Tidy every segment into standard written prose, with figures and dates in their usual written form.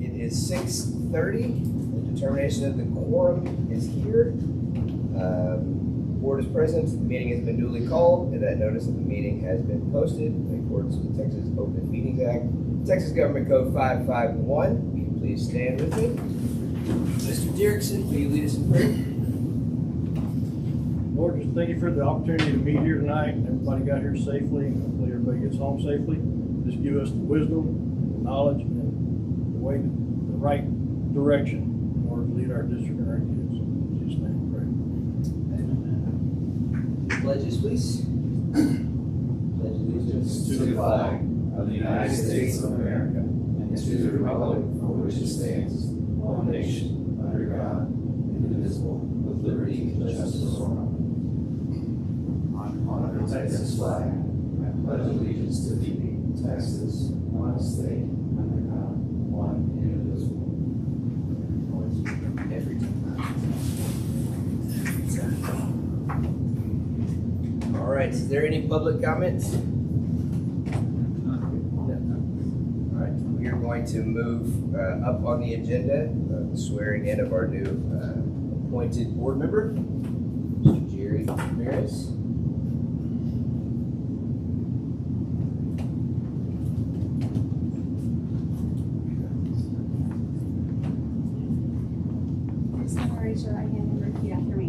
It is 6:30. The determination of the quorum is here. Board is present. The meeting has been duly called, and that notice of the meeting has been posted in accordance with the Texas Open Meetings Act, Texas Government Code 551. You can please stand with me. Mr. Dirksen, will you lead us in prayer? Lord, just thank you for the opportunity to meet here tonight. Everybody got here safely, and hopefully everybody gets home safely. Just give us the wisdom, knowledge, and the way, the right direction in order to lead our district and our kids. In Jesus' name we pray. Pledges, please. Pledge allegiance to the flag of the United States of America and to the republic for which it stands, one nation, under God, indivisible, with liberty and justice for all. On the Texas flag, I pledge allegiance to thee, Texas, one state, under God, one indivisible. Every time. All right, is there any public comments? All right, we are going to move up on the agenda, the swearing in of our new appointed board member, Mr. Jerry Ramirez. Raise your right hand and repeat after me.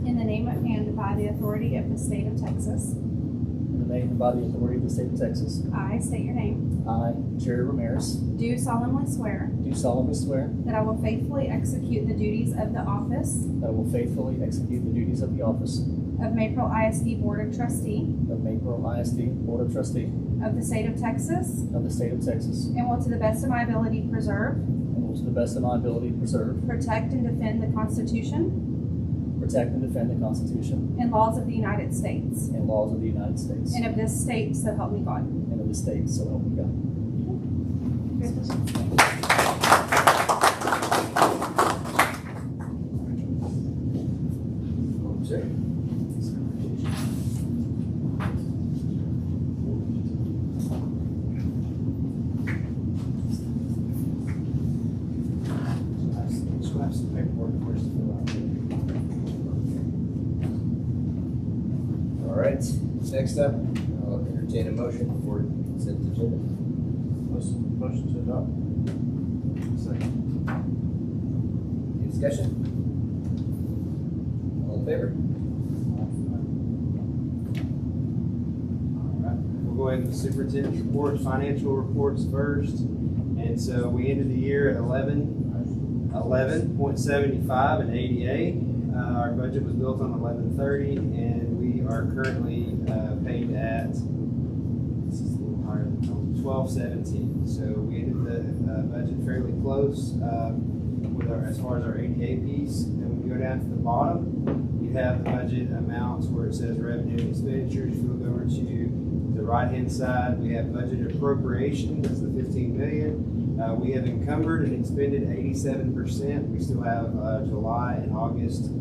In the name and by the authority of the state of Texas, In the name and by the authority of the state of Texas, I state your name, I, Jerry Ramirez, do solemnly swear do solemnly swear that I will faithfully execute the duties of the office that I will faithfully execute the duties of the office of Maypearl ISD Board of Trustee of Maypearl ISD Board of Trustee of the state of Texas, of the state of Texas, and will to the best of my ability preserve, and will to the best of my ability preserve, protect, and defend the Constitution protect, and defend the Constitution and laws of the United States and laws of the United States and of this state, so help me God. and of the state, so help me God. Sir. Some paperwork for us to fill out. All right, next up, I'll entertain a motion for consent agenda. Motion to adopt. Second. Any discussion? All in favor? All right, we'll go ahead with the superintendent's reports, financial reports first. And so we ended the year at 11.75 and 88. Our budget was built on 11.30, and we are currently paid at, this is a little higher than 12.17. So we ended the budget fairly close with our, as far as our ADA piece. And when you go down to the bottom, you have the budget amounts where it says revenue and expenditures. If you look over to the right-hand side, we have budget appropriation. That's the $15 million. We have encumbered and expended 87%. We still have July and August to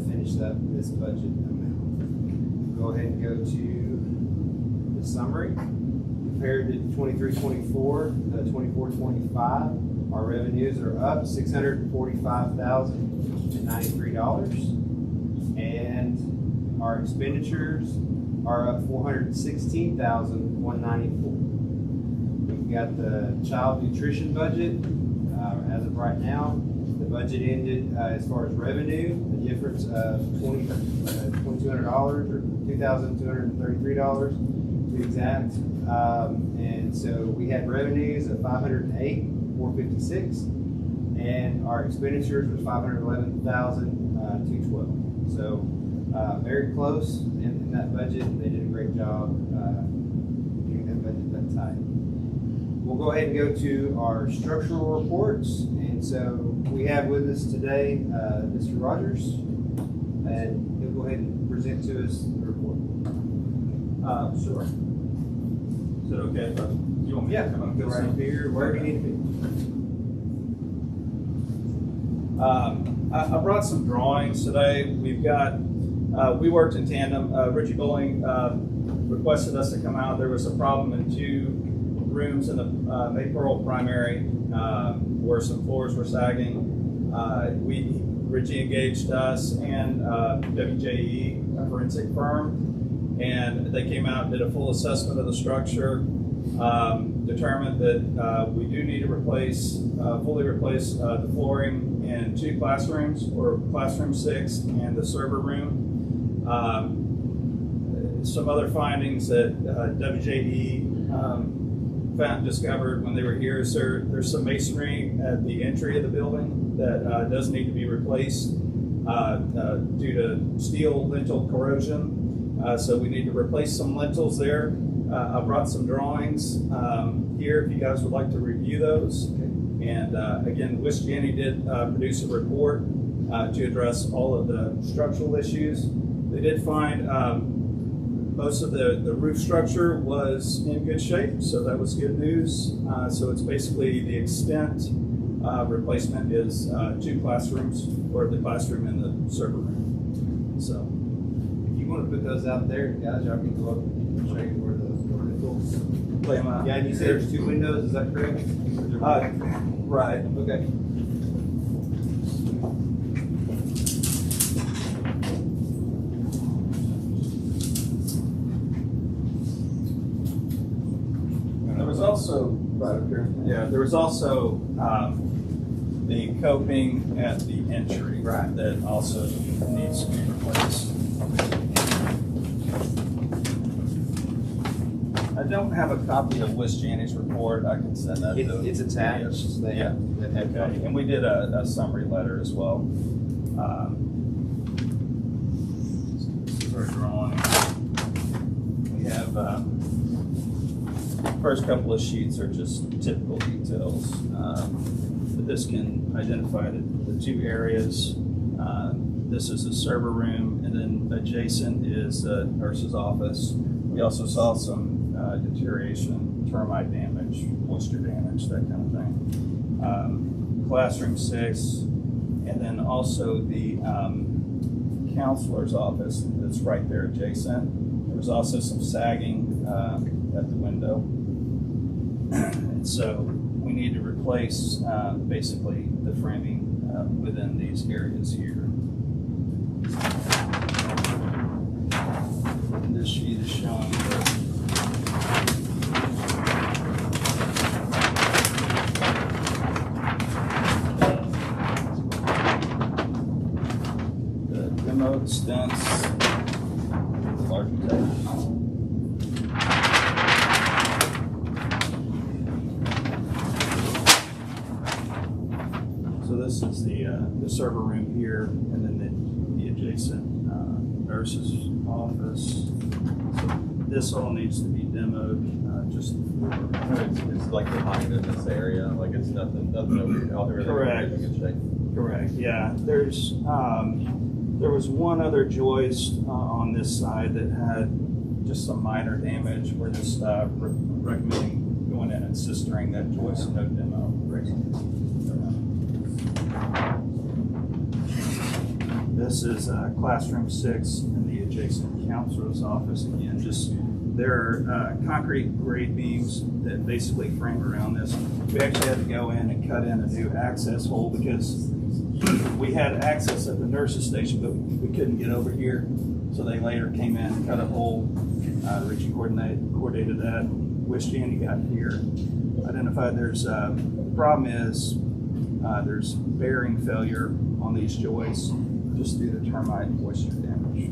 finish up this budget amount. Go ahead and go to the summary. Compared to 23-24, the 24-25, our revenues are up $645,093, and our expenditures are up $416,194. We've got the child nutrition budget. As of right now, the budget ended as far as revenue, the difference of $2,200 or $2,233 to be exact. And so we had revenues of $508,456, and our expenditures was $511,212. So very close in that budget. They did a great job getting that budget that tight. We'll go ahead and go to our structural reports. And so we have with us today Mr. Rogers, and he'll go ahead and present to us the report. Sure. Is it okay if you want me to come up Go right up here, wherever you need to be. I brought some drawings today. We've got, we worked in tandem. Richie Bowling requested us to come out. There was a problem in two rooms in the Maypearl primary, where some floors were sagging. Richie engaged us and WJE, a forensic firm, and they came out and did a full assessment of the structure, determined that we do need to fully replace the flooring in 2 classrooms, or classroom 6 and the server room. Some other findings that WJE discovered when they were here is there's some masonry at the entry of the building that does need to be replaced due to steel lintel corrosion. So we need to replace some lintels there. I brought some drawings here if you guys would like to review those. And again, Wisciani did produce a report to address all of the structural issues. They did find most of the roof structure was in good shape, so that was good news. So it's basically the extent replacement is 2 classrooms, or the classroom and the server room. So If you want to put those out there, guys, y'all can go up and show you where the play them out. Yeah, and you said there's 2 windows, is that correct? Right. Okay. There was also, right up here. Yeah, there was also the coping at the entry, right, that also needs to be replaced. I don't have a copy of Wisciani's report. I can send that. It's attached. Yeah. Okay. And we did a summary letter as well. This is our drawing. We have first couple of sheets are just typical details, but this can identify the 2 areas. This is a server room, and then adjacent is the nurse's office. We also saw some deterioration, termite damage, moisture damage, that kind of thing. Classroom 6, and then also the counselor's office that's right there adjacent. There was also some sagging at the window. And so we need to replace basically the framing within these areas here. And this sheet is showing the demo extents, the architect. So this is the server room here, and then the adjacent nurse's office. So this all needs to be demoed, just It's like behind in this area, like it's nothing over. Correct. In good shape. correct. Yeah, there was one other joist on this side that had just some minor damage. We're just recommending going in and sistering that joist, no demo. This is classroom 6 in the adjacent counselor's office. Again, just there are concrete grade beams that basically frame around this. We actually had to go in and cut in a new access hole because we had access at the nurse's station, but we couldn't get over here. So they later came in and cut a hole. Richie coordinated that. Wisciani got here. Identified the problem is there's bearing failure on these joists just due to termite and moisture damage.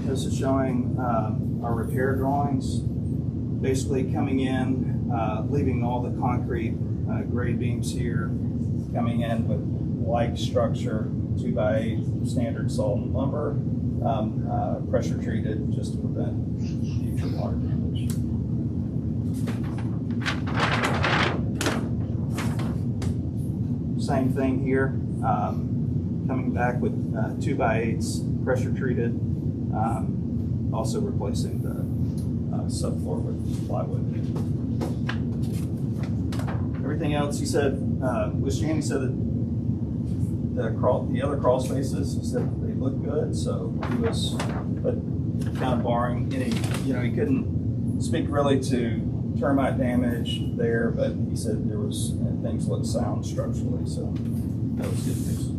This is showing our repair drawings, basically coming in, leaving all the concrete grade beams here, coming in with like structure, 2x8 standard salt and lumber, pressure treated just to prevent future water damage. Same thing here, coming back with 2x8s, pressure treated, also replacing the subfloor with plywood. Everything else, he said, Wisciani said that the other crawl spaces, he said they look good, so he was, but kind of barring any, he couldn't speak really to termite damage there, but he said there was things looked sound structurally, so that was good news.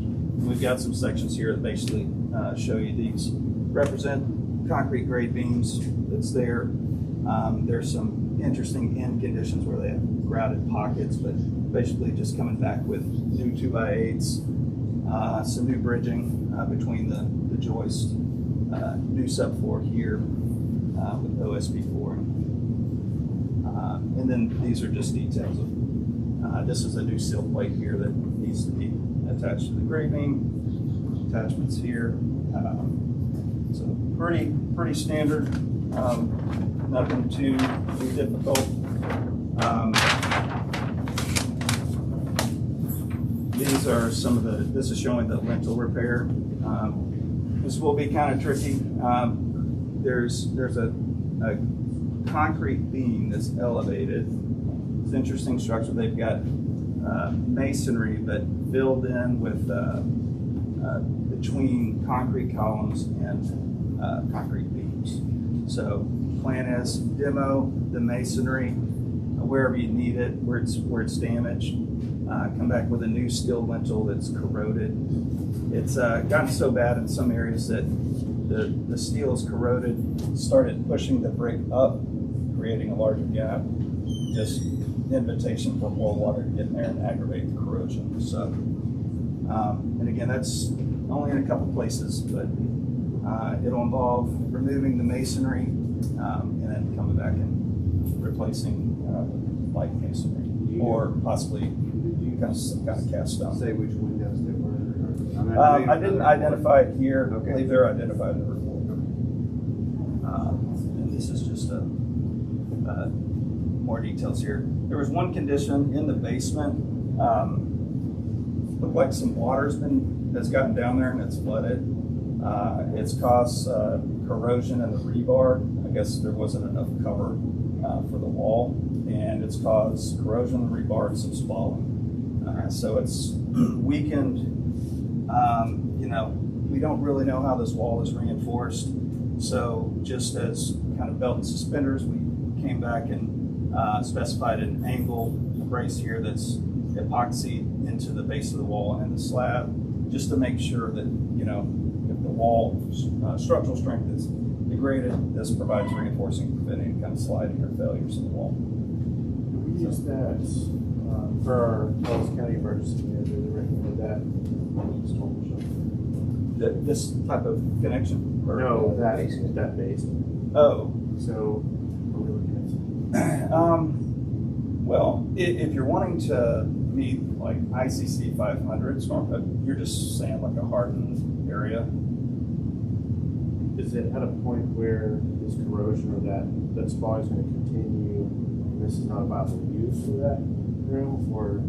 We've got some sections here that basically show you these represent concrete grade beams that's there. There's some interesting end conditions where they have grouted pockets, but basically just coming back with new 2x8s, some new bridging between the joist, new subfloor here with OSB flooring. And then these are just details of, this is a new sill plate here that needs to be attached to the grade beam, attachments here. So pretty standard, nothing too difficult. These are some of this is showing the lintel repair. This will be kind of tricky. There's a concrete beam that's elevated. It's an interesting structure. They've got masonry, but filled in with between concrete columns and concrete beams. So plan is demo the masonry wherever you need it, where it's damaged. Come back with a new steel lintel that's corroded. It's gotten so bad in some areas that the steel is corroded, started pushing the brick up, creating a larger gap. Just invitation for more water to get in there and aggravate the corrosion. So, and again, that's only in a couple places, but it'll involve removing the masonry and then coming back and replacing light masonry, or possibly kind of cast stone. Say which windows they were. I didn't identify it here. Okay. I believe they're identified in the report. And this is just more details here. There was one condition in the basement. Looked like some has gotten down there and it's flooded. It's caused corrosion in the rebar. I guess there wasn't enough cover for the wall, and it's caused corrosion in the rebar and some spalling. So it's weakened. We don't really know how this wall is reinforced. So just as kind of belt and suspenders, we came back and specified an angle brace here that's epoxy into the base of the wall and the slab, just to make sure that, if the wall structural strength is degraded, this provides reinforcing, preventing kind of sliding or failures in the wall. We use that for our Wells County emergency manager. They recommend that on the storm shelter. This type of connection? Or No, that basement. Oh. So, are we looking at Well, if you're wanting to meet like ICC 500 storm, you're just saying like a hardened area. is it at a point where this corrosion or that spot is going to continue and this is not a viable use for that room? Or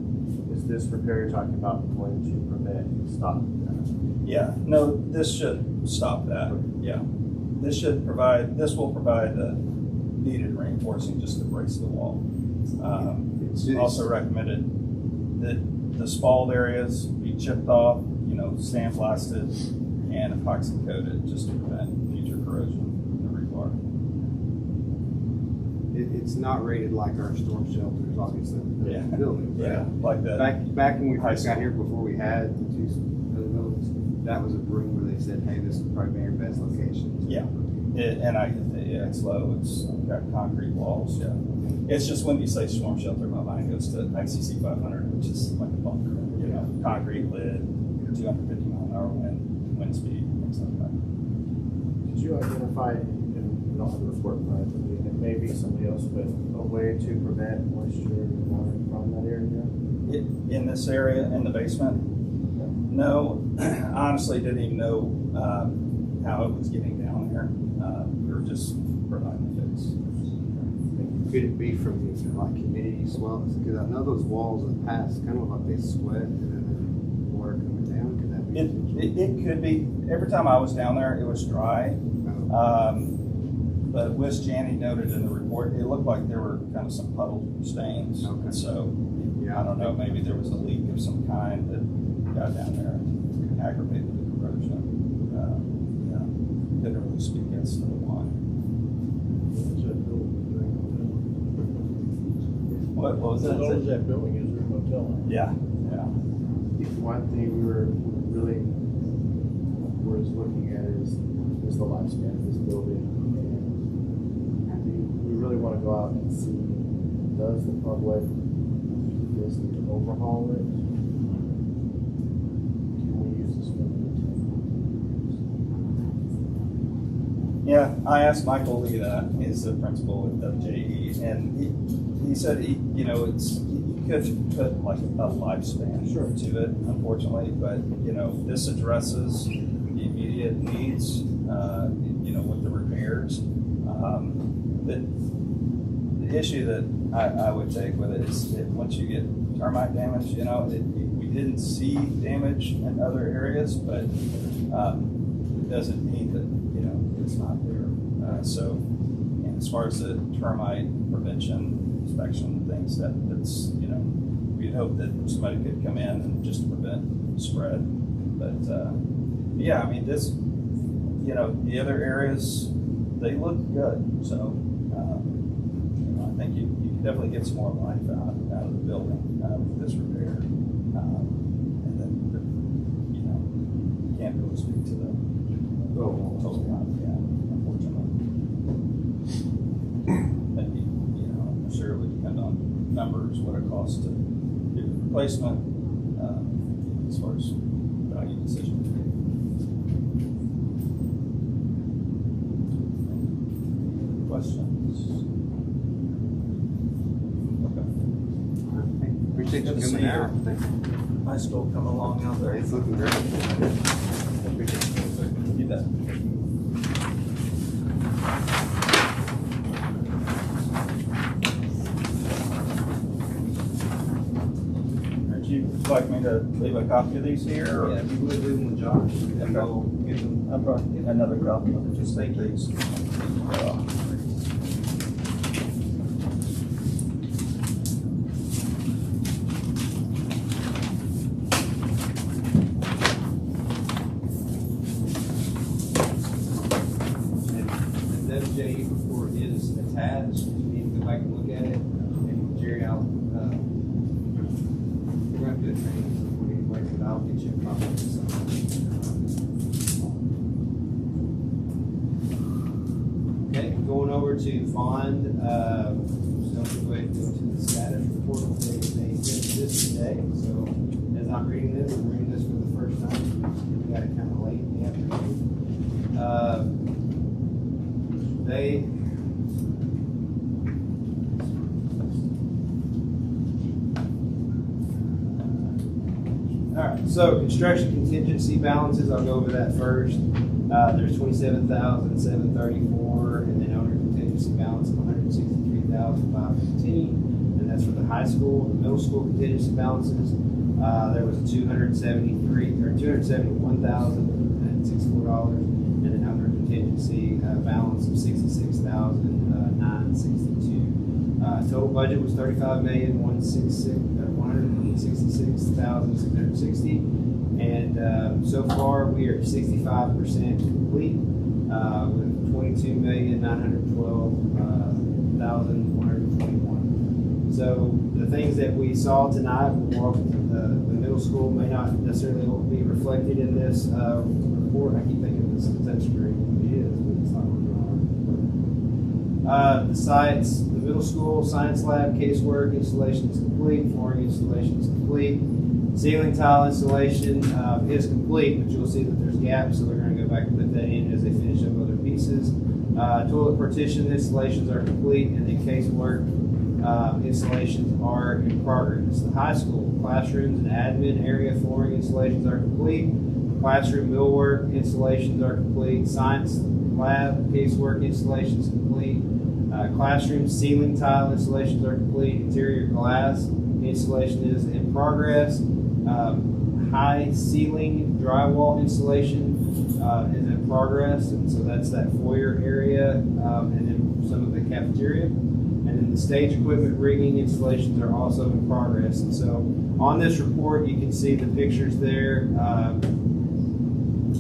is this repair you're talking about going to prevent stop that? Yeah, no, this should stop that. Yeah, this will provide the needed reinforcing just to brace the wall. It's also recommended that the spalled areas be chipped off, sandblasted and epoxy coated just to prevent future corrosion in the rebar. It's not rated like our storm shelters, obviously. Yeah. Buildings. Yeah, like that. Back when we first got here, before we had the two other buildings, that was a room where they said, hey, this would probably be your best location. Yeah, it's low, it's got concrete walls, yeah. It's just when you say storm shelter, my mind goes to ICC 500, which is like a bunker, concrete lid, 250-mile-an-hour wind speed, things like that. Did you identify, and not the report, right, and it may be somebody else, but a way to prevent moisture and water from that area? In this area, in the basement? No, honestly didn't even know how it was getting down there. We were just providing the fix. Could it be from these humidity swells? Because I know those walls in the past kind of like they sweat and then the water coming down. Could that be? It could be. Every time I was down there, it was dry. But Wes Janney noted in the report, it looked like there were kind of some puddle stains. Okay. So I don't know, maybe there was a leak of some kind that got down there and aggravated the corrosion. Didn't really speak as to why. What was As long as that? that building is, there's no telling. Yeah, yeah. One thing we were really looking at is the lifespan of this building. And we really want to go out and see, does the public just need to overhaul it? Can we use this building to Yeah, I asked Michael Lee that, he's the principal at WJE, and he said you could put like a lifespan to it, unfortunately, but this addresses the immediate needs, with the repairs. The issue that I would take with it is that once you get termite damage, we didn't see damage in other areas, but it doesn't mean that it's not there. And as far as the termite prevention, inspection things, that's we'd hope that somebody could come in and just prevent spread. But yeah, I mean this, the other areas, they look good. So I think you can definitely get some more life out of the building with this repair. And then you can't really speak to the total amount, unfortunately. But I'm sure it would depend on numbers, what it costs to do the replacement, as far as value decision. Questions? Okay. Appreciate you Good to see coming you. out. High school coming along out there. It's looking great. You bet. Would you like me to leave a copy of these here? Or? Yeah, if you would leave them with Josh, and we'll give them. I brought another copy. Just take these. The WJE report is attached. You need to go back and look at it. And Jerry, we're going to do a training before you wait, but I'll get you a copy of this. Okay, going over to fund, so I'm going to go ahead and go to the status report. They finished this today, so as I'm reading this for the first time. We got it kind of late in the afternoon. All right, so construction contingency balances, I'll go over that first. There's $27,734, and then owner contingency balance of $163,515, and that's for the high school. The middle school contingency balances, there was a $271,064, and then owner contingency balance of $66,962. Total budget was $35,166,660, and so far we are at 65% complete with $22,912,121. So the things that we saw tonight, the middle school may not necessarily be reflected in this report. I keep thinking this is a touch screen. It is, but it's not working on. The sites, the middle school science lab casework installation is complete. Flooring installation is complete. Ceiling tile installation is complete, but you'll see that there's gaps, so they're going to go back and put that in as they finish up other pieces. Toilet partition installations are complete, and then casework installations are in progress. The high school classrooms and admin area flooring installations are complete. Classroom millwork installations are complete. Science lab casework installations complete. Classroom ceiling tile installations are complete. Interior glass installation is in progress. High ceiling drywall installation is in progress, and so that's that foyer area, and then some of the cafeteria. And then the stage equipment rigging installations are also in progress. And so on this report, you can see the pictures there.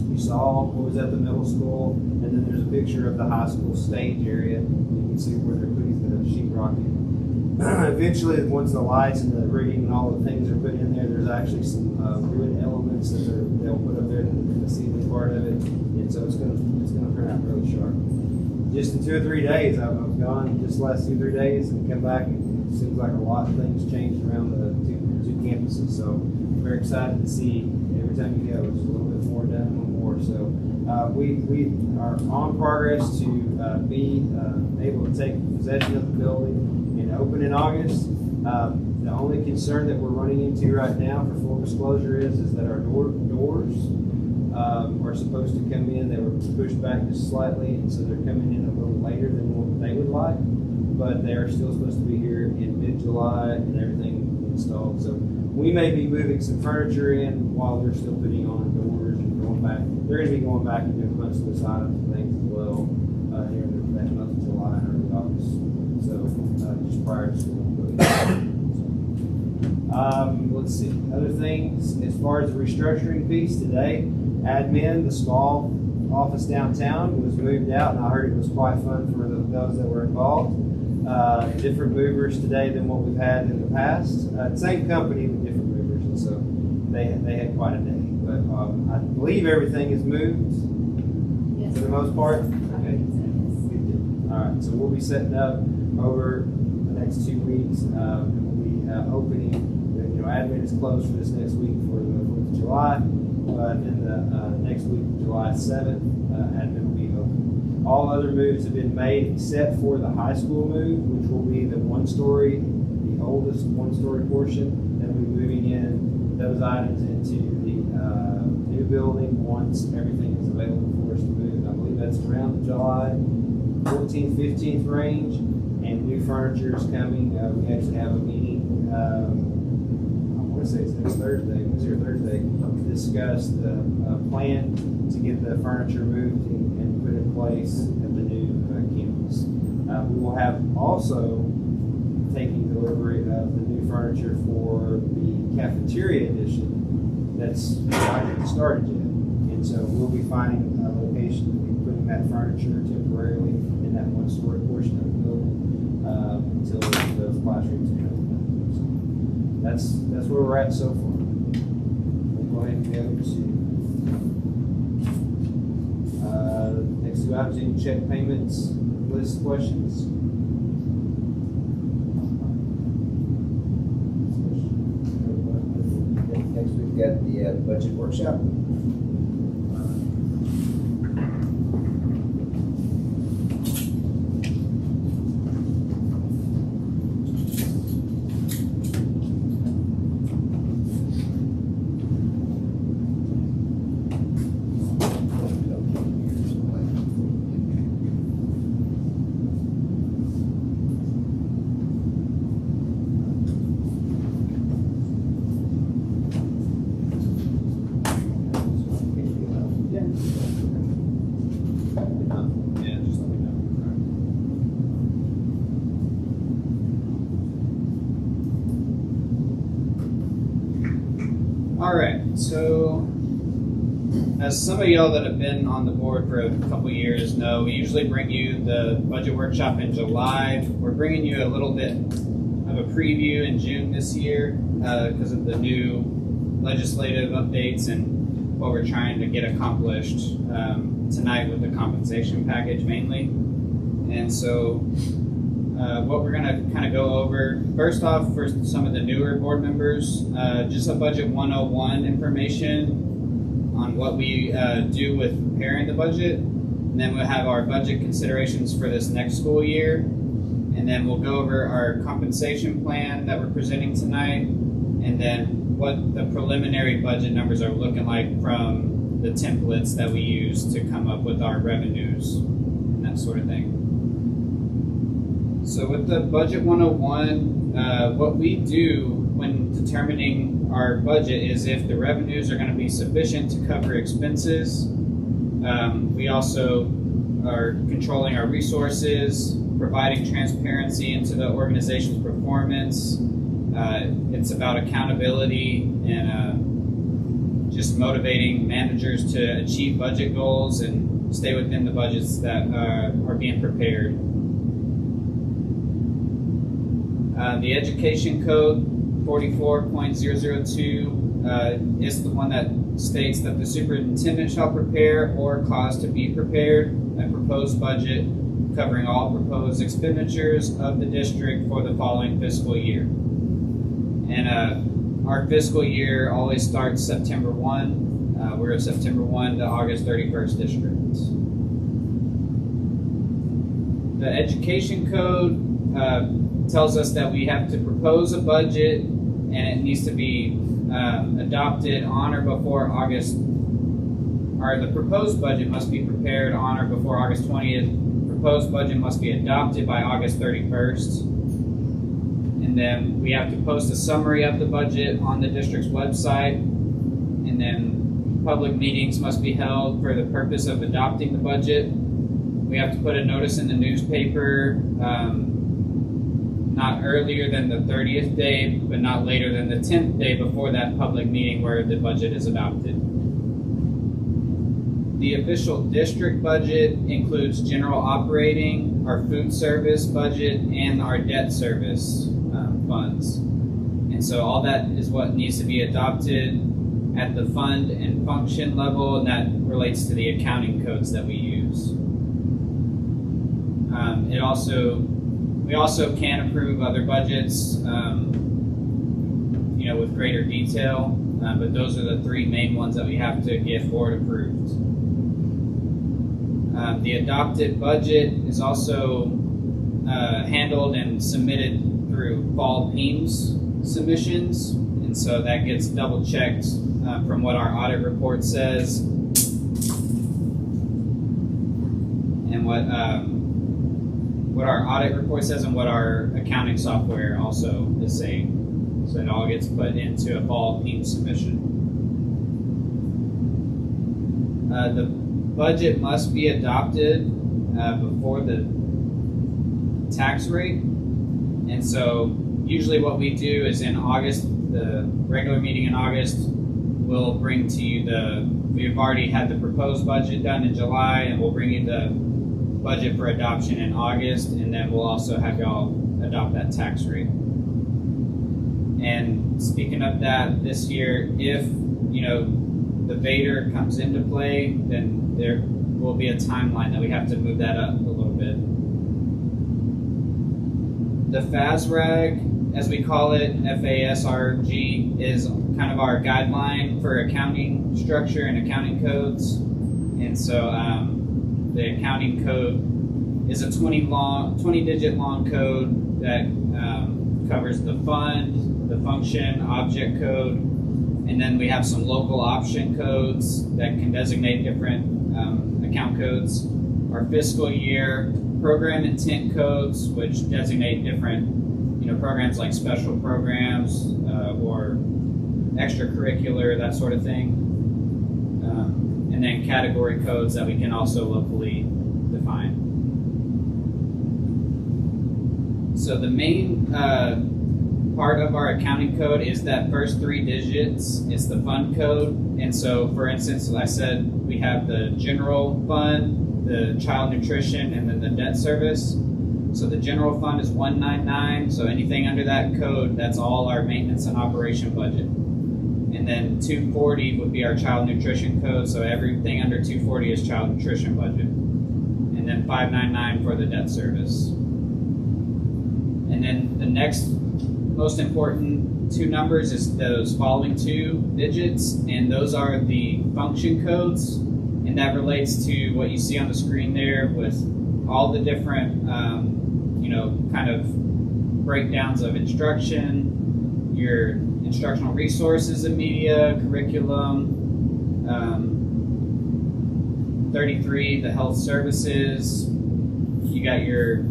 You saw what was at the middle school, and then there's a picture of the high school stage area. You can see where they're putting the sheetrock in. eventually, once the lights and the rigging and all the things are put in there, there's actually some wood elements that they'll put up there in the ceiling part of it, and so it's gonna turn out really sharp. Just in 2 or 3 days, I've gone just the last 2 or 3 days and come back, and it seems like a lot of things changed around the two campuses. So very excited to see every time you go, it's a little bit more done, a little more. So we are on progress to be able to take possession of the building and open in August. The only concern that we're running into right now, for full disclosure, is that our doors are supposed to come in. They were pushed back just slightly, and so they're coming in a little later than what they would like. But they are still supposed to be here in mid-July and everything installed. So we may be moving some furniture in while they're still putting on doors and going back. They're going to be going back and doing punch list items and things as well here in that month of July and early August. So just prior to school. Let's see. Other things, as far as the restructuring piece today, admin, the small office downtown, was moved out, and I heard it was quite fun for those that were involved. Different movers today than what we've had in the past. Same company, but different movers, and so they had quite a day. But I believe everything is moved Yes. for the most part. Okay. Yes. All right, so we'll be setting up over the next 2 weeks, and we'll be opening. Admin is closed for this next week for the 4th of July, but in the next week, July 7th, admin will be open. All other moves have been made except for the high school move, which will be the one-story, the oldest one-story portion, and we'll be moving in those items into the new building once everything is available for us to move. I believe that's around the July 14th, 15th range, and new furniture is coming. We actually have a meeting. I want to say it's next Thursday, Wednesday or Thursday, to discuss the plan to get the furniture moved and put in place at the new campus. We will have also taking delivery of the new furniture for the cafeteria edition that's not even started yet. And so we'll be finding a location to be putting that furniture temporarily in that one-story portion of the building until those classrooms are done. That's where we're at so far. We'll go ahead and go to next 2 items, any check payments, list questions. Next we've got the budget workshop. Alright, so as some of y'all that have been on the board for a couple years know, we usually bring you the budget workshop in July. We're bringing you a little bit of a preview in June this year because of the new legislative updates and what we're trying to get accomplished tonight with the compensation package mainly. And so what we're going to kind of go over, first off, for some of the newer board members, just a budget 101 information on what we do with preparing the budget. And then we'll have our budget considerations for this next school year. And then we'll go over our compensation plan that we're presenting tonight. And then what the preliminary budget numbers are looking like from the templates that we use to come up with our revenues and that sort of thing. So with the budget 101, what we do when determining our budget is if the revenues are going to be sufficient to cover expenses. We also are controlling our resources, providing transparency into the organization's performance. It's about accountability and just motivating managers to achieve budget goals and stay within the budgets that are being prepared. The education code 44.002 is the one that states that the superintendent shall prepare or cause to be prepared a proposed budget covering all proposed expenditures of the district for the following fiscal year. And our fiscal year always starts September 1. We're a September 1 to August 31st district. The education code tells us that we have to propose a budget and it needs to be adopted on or before August, or the proposed budget must be prepared on or before August 20th. Proposed budget must be adopted by August 31st. And then we have to post a summary of the budget on the district's website. And then public meetings must be held for the purpose of adopting the budget. We have to put a notice in the newspaper not earlier than the 30th day, but not later than the 10th day before that public meeting where the budget is adopted. The official district budget includes general operating, our food service budget, and our debt service funds. And so all that is what needs to be adopted at the fund and function level, and that relates to the accounting codes that we use. We also can approve other budgets, with greater detail, but those are the three main ones that we have to get board approved. The adopted budget is also handled and submitted through fall PEAMS submissions, and so that gets double checked from what our audit report says and what our audit report says and what our accounting software also is saying. So it all gets put into a fall PEAMS submission. The budget must be adopted before the tax rate. And so usually what we do is in August, the regular meeting in August, we'll bring to you we've already had the proposed budget done in July, and we'll bring you the budget for adoption in August, and then we'll also have y'all adopt that tax rate. And speaking of that, this year, if the Vader comes into play, then there will be a timeline that we have to move that up a little bit. The FASRAG, as we call it, FASRG, is kind of our guideline for accounting structure and accounting codes. And so the accounting code is a 20-digit long code that covers the fund, the function, object code, and then we have some local option codes that can designate different account codes. Our fiscal year program intent codes, which designate different programs like special programs or extracurricular, that sort of thing. And then category codes that we can also locally define. So the main part of our accounting code is that first 3 digits. It's the fund code. And so, for instance, as I said, we have the general fund, the child nutrition, and then the debt service. So the general fund is 199. So anything under that code, that's all our maintenance and operation budget. And then 240 would be our child nutrition code. So everything under 240 is child nutrition budget. And then 599 for the debt service. And then the next most important 2 numbers is those following 2 digits, and those are the function codes, and that relates to what you see on the screen there with all the different kind of breakdowns of instruction, your instructional resources and media, curriculum, 33, the health services, you got your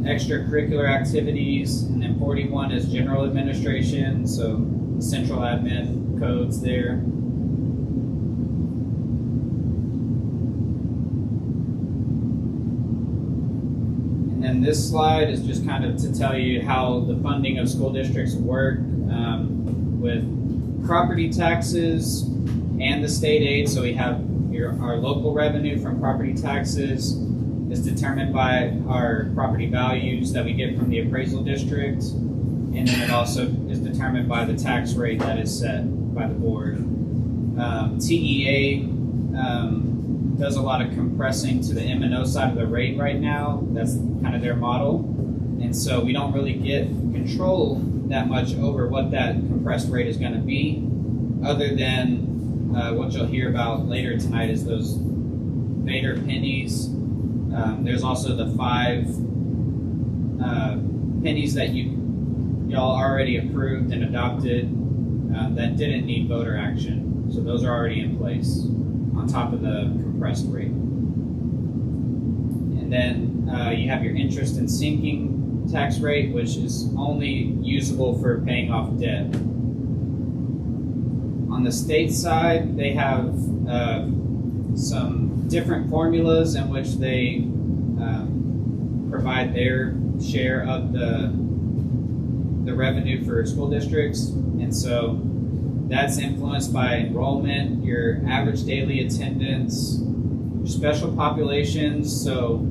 extracurricular activities, and then 41 is general administration, so the central admin codes there. And then this slide is just kind of to tell you how the funding of school districts work with property taxes and the state aid. So we have our local revenue from property taxes, is determined by our property values that we get from the appraisal district, and then it also is determined by the tax rate that is set by the board. TEA does a lot of compressing to the M&O side of the rate right now. That's kind of their model. And so we don't really get control that much over what that compressed rate is going to be, other than what you'll hear about later tonight is those Vader pennies. There's also the 5 pennies that y'all already approved and adopted that didn't need voter action. So those are already in place on top of the compressed rate. And then you have your interest and sinking tax rate, which is only usable for paying off debt. On the state side, they have some different formulas in which they provide their share of the revenue for school districts. And so that's influenced by enrollment, your average daily attendance, your special populations. So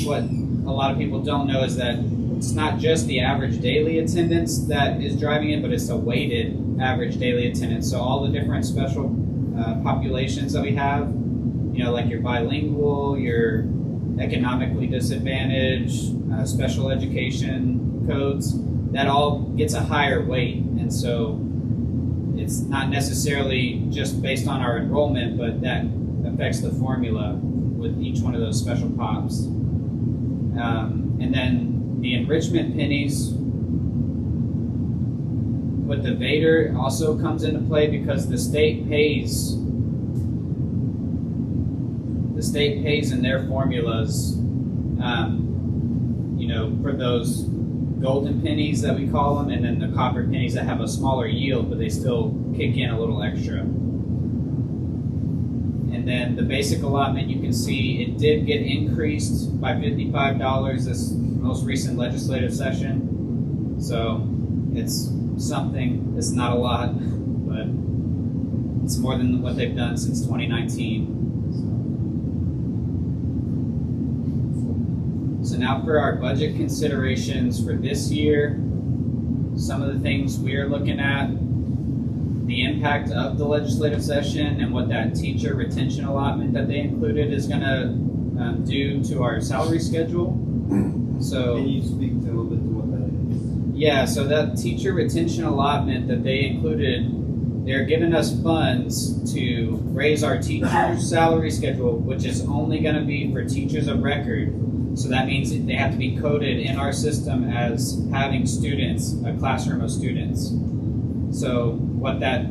what a lot of people don't know is that it's not just the average daily attendance that is driving it, but it's a weighted average daily attendance. So all the different special populations that we have, like your bilingual, your economically disadvantaged, special education codes, that all gets a higher weight. And so it's not necessarily just based on our enrollment, but that affects the formula with each one of those special pops. And then the enrichment pennies with the Vader also comes into play because the state pays in their formulas, for those golden pennies that we call them, and then the copper pennies that have a smaller yield, but they still kick in a little extra. And then the basic allotment, you can see it did get increased by $55 this most recent legislative session. So it's something, it's not a lot, but it's more than what they've done since 2019. So now for our budget considerations for this year, some of the things we are looking at, the impact of the legislative session and what that teacher retention allotment that they included is going to do to our salary schedule. So Can you speak to a little bit to what that is? Yeah, so that teacher retention allotment that they included, they're giving us funds to raise our teacher's salary schedule, which is only going to be for teachers of record. So that means they have to be coded in our system as having students, a classroom of students. So what that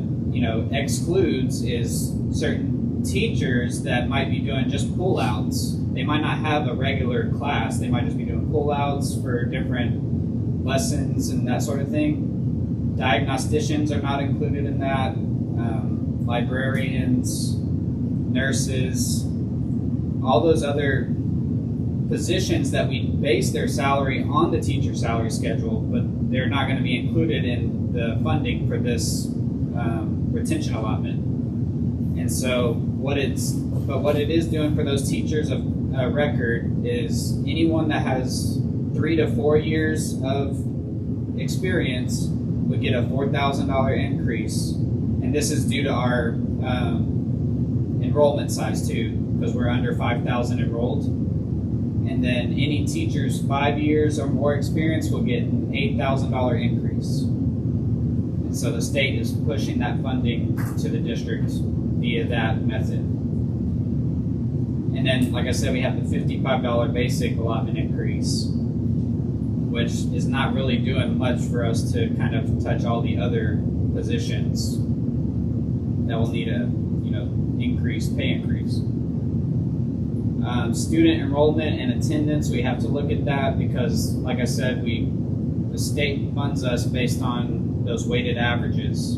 excludes is certain teachers that might be doing just pull-outs. They might not have a regular class. They might just be doing pull-outs for different lessons and that sort of thing. Diagnosticians are not included in that. Librarians, nurses, all those other positions that we base their salary on the teacher salary schedule, but they're not going to be included in the funding for this retention allotment. And so what it is doing for those teachers of record is anyone that has 3 to 4 years of experience would get a $4,000 increase. And this is due to our enrollment size too, because we're under 5,000 enrolled. And then any teachers 5 years or more experience will get an $8,000 increase. And so the state is pushing that funding to the district via that method. And then, like I said, we have the $55 basic allotment increase, which is not really doing much for us to kind of touch all the other positions that will need a pay increase. Student enrollment and attendance, we have to look at that because, like I said, the state funds us based on those weighted averages.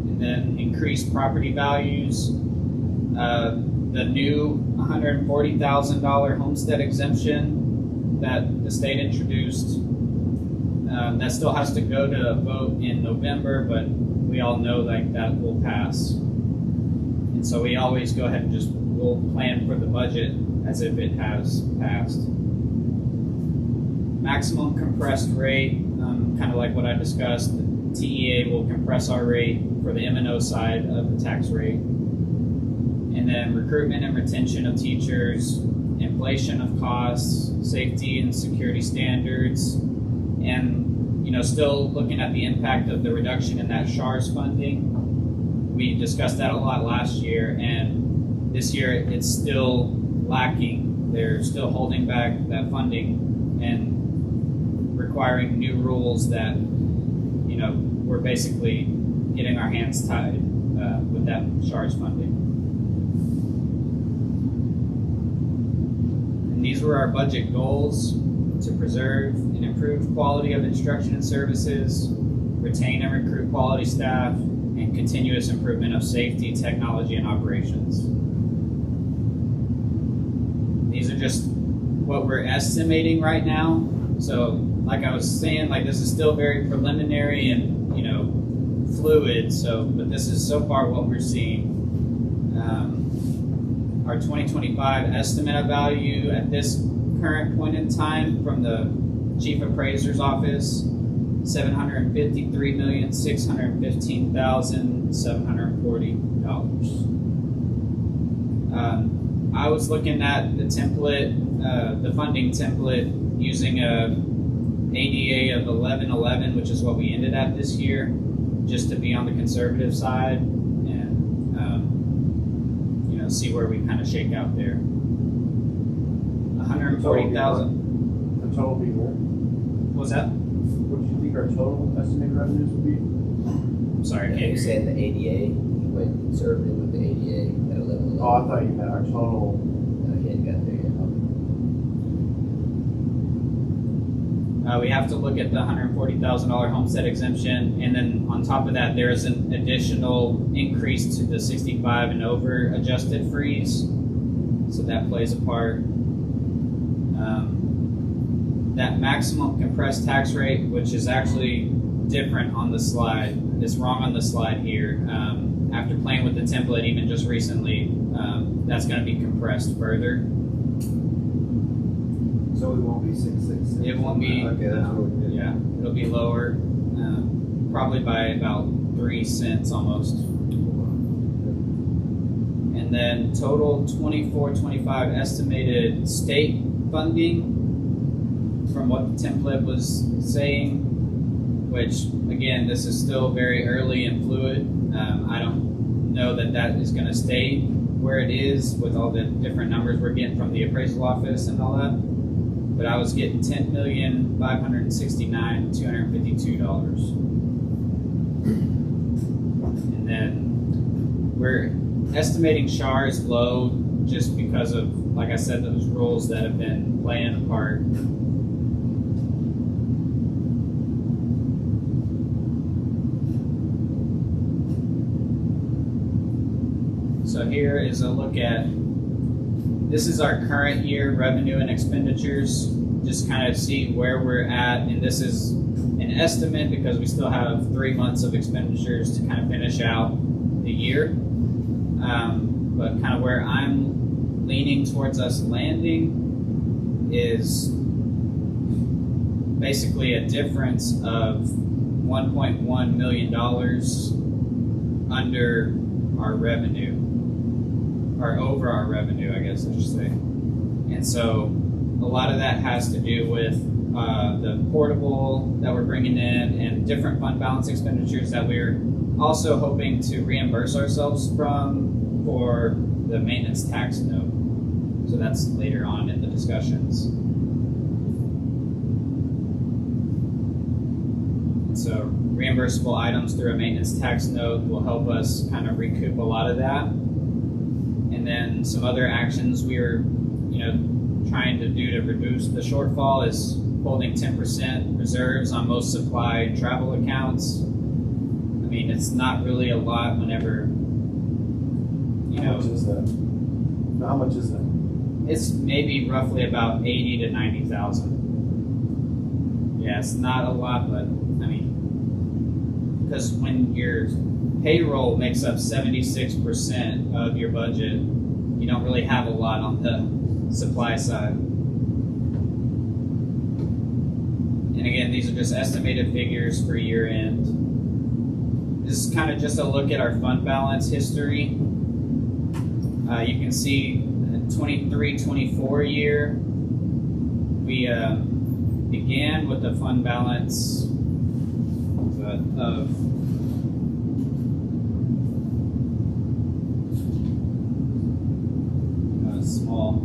And then increased property values, the new $140,000 homestead exemption that the state introduced, that still has to go to a vote in November, but we all know that will pass. And so we always go ahead and we'll we'll plan for the budget as if it has passed. Maximum compressed rate, kind of like what I discussed, the TEA will compress our rate for the M&O side of the tax rate. And then recruitment and retention of teachers, inflation of costs, safety and security standards, and still looking at the impact of the reduction in that SHARS funding. We discussed that a lot last year, and this year it's still lacking. They're still holding back that funding and requiring new rules that, we're basically getting our hands tied with that SHARS funding. And these were our budget goals: to preserve and improve quality of instruction and services, retain and recruit quality staff, and continuous improvement of safety, technology, and operations. These are just what we're estimating right now. So, like I was saying, this is still very preliminary and fluid. So, but this is so far what we're seeing. Our 2025 estimate of value at this current point in time from the Chief Appraiser's Office, $753,615,740. I was looking at the template, the funding template, using a ADA of 1111, which is what we ended at this year, just to be on the conservative side and see where we kind of shake out there. 140,000. The total be more? What was that? What do you think our total estimated revenues would be? I'm sorry, I Yeah, can't you're hear saying the ADA, you went conservative with the ADA at 11. Oh, I thought you meant our total. He hadn't got there yet. We have to look at the $140,000 homestead exemption, and then on top of that, there is an additional increase to the 65 and over adjusted freeze, so that plays a part. That maximum compressed tax rate, which is actually different on the slide, it's wrong on the slide here. After playing with the template even just recently, that's going to be compressed further. So it won't be 666. It won't be. Okay, that's really good. Yeah, it'll be lower, probably by about 3 cents almost. And then total 24-25 estimated state funding from what the template was saying, which again, this is still very early and fluid. I don't know that that is going to stay where it is with all the different numbers we're getting from the appraisal office and all that. But I was getting $10,569,252. And then we're estimating SHARS low just because of, like I said, those rules that have been playing a part. So here is a look at, this is our current year revenue and expenditures, just kind of see where we're at, and this is an estimate because we still have 3 months of expenditures to kind of finish out the year. But kind of where I'm leaning towards us landing is basically a difference of $1.1 million under our revenue, or over our revenue, I guess I should say. And so a lot of that has to do with the portable that we're bringing in and different fund balance expenditures that we're also hoping to reimburse ourselves from for the maintenance tax note. So that's later on in the discussions. So reimbursable items through a maintenance tax note will help us kind of recoup a lot of that. And then some other actions we're, trying to do to reduce the shortfall is holding 10% reserves on most supply and travel accounts. I mean, it's not really a lot whenever, How much is that? How much is that? It's maybe roughly about 80 to 90,000. Yeah, it's not a lot, but I mean, because when your payroll makes up 76% of your budget, you don't really have a lot on the supply side. And again, these are just estimated figures for year end. This is kind of just a look at our fund balance history. You can see the 23-24 year, we began with a fund balance of small.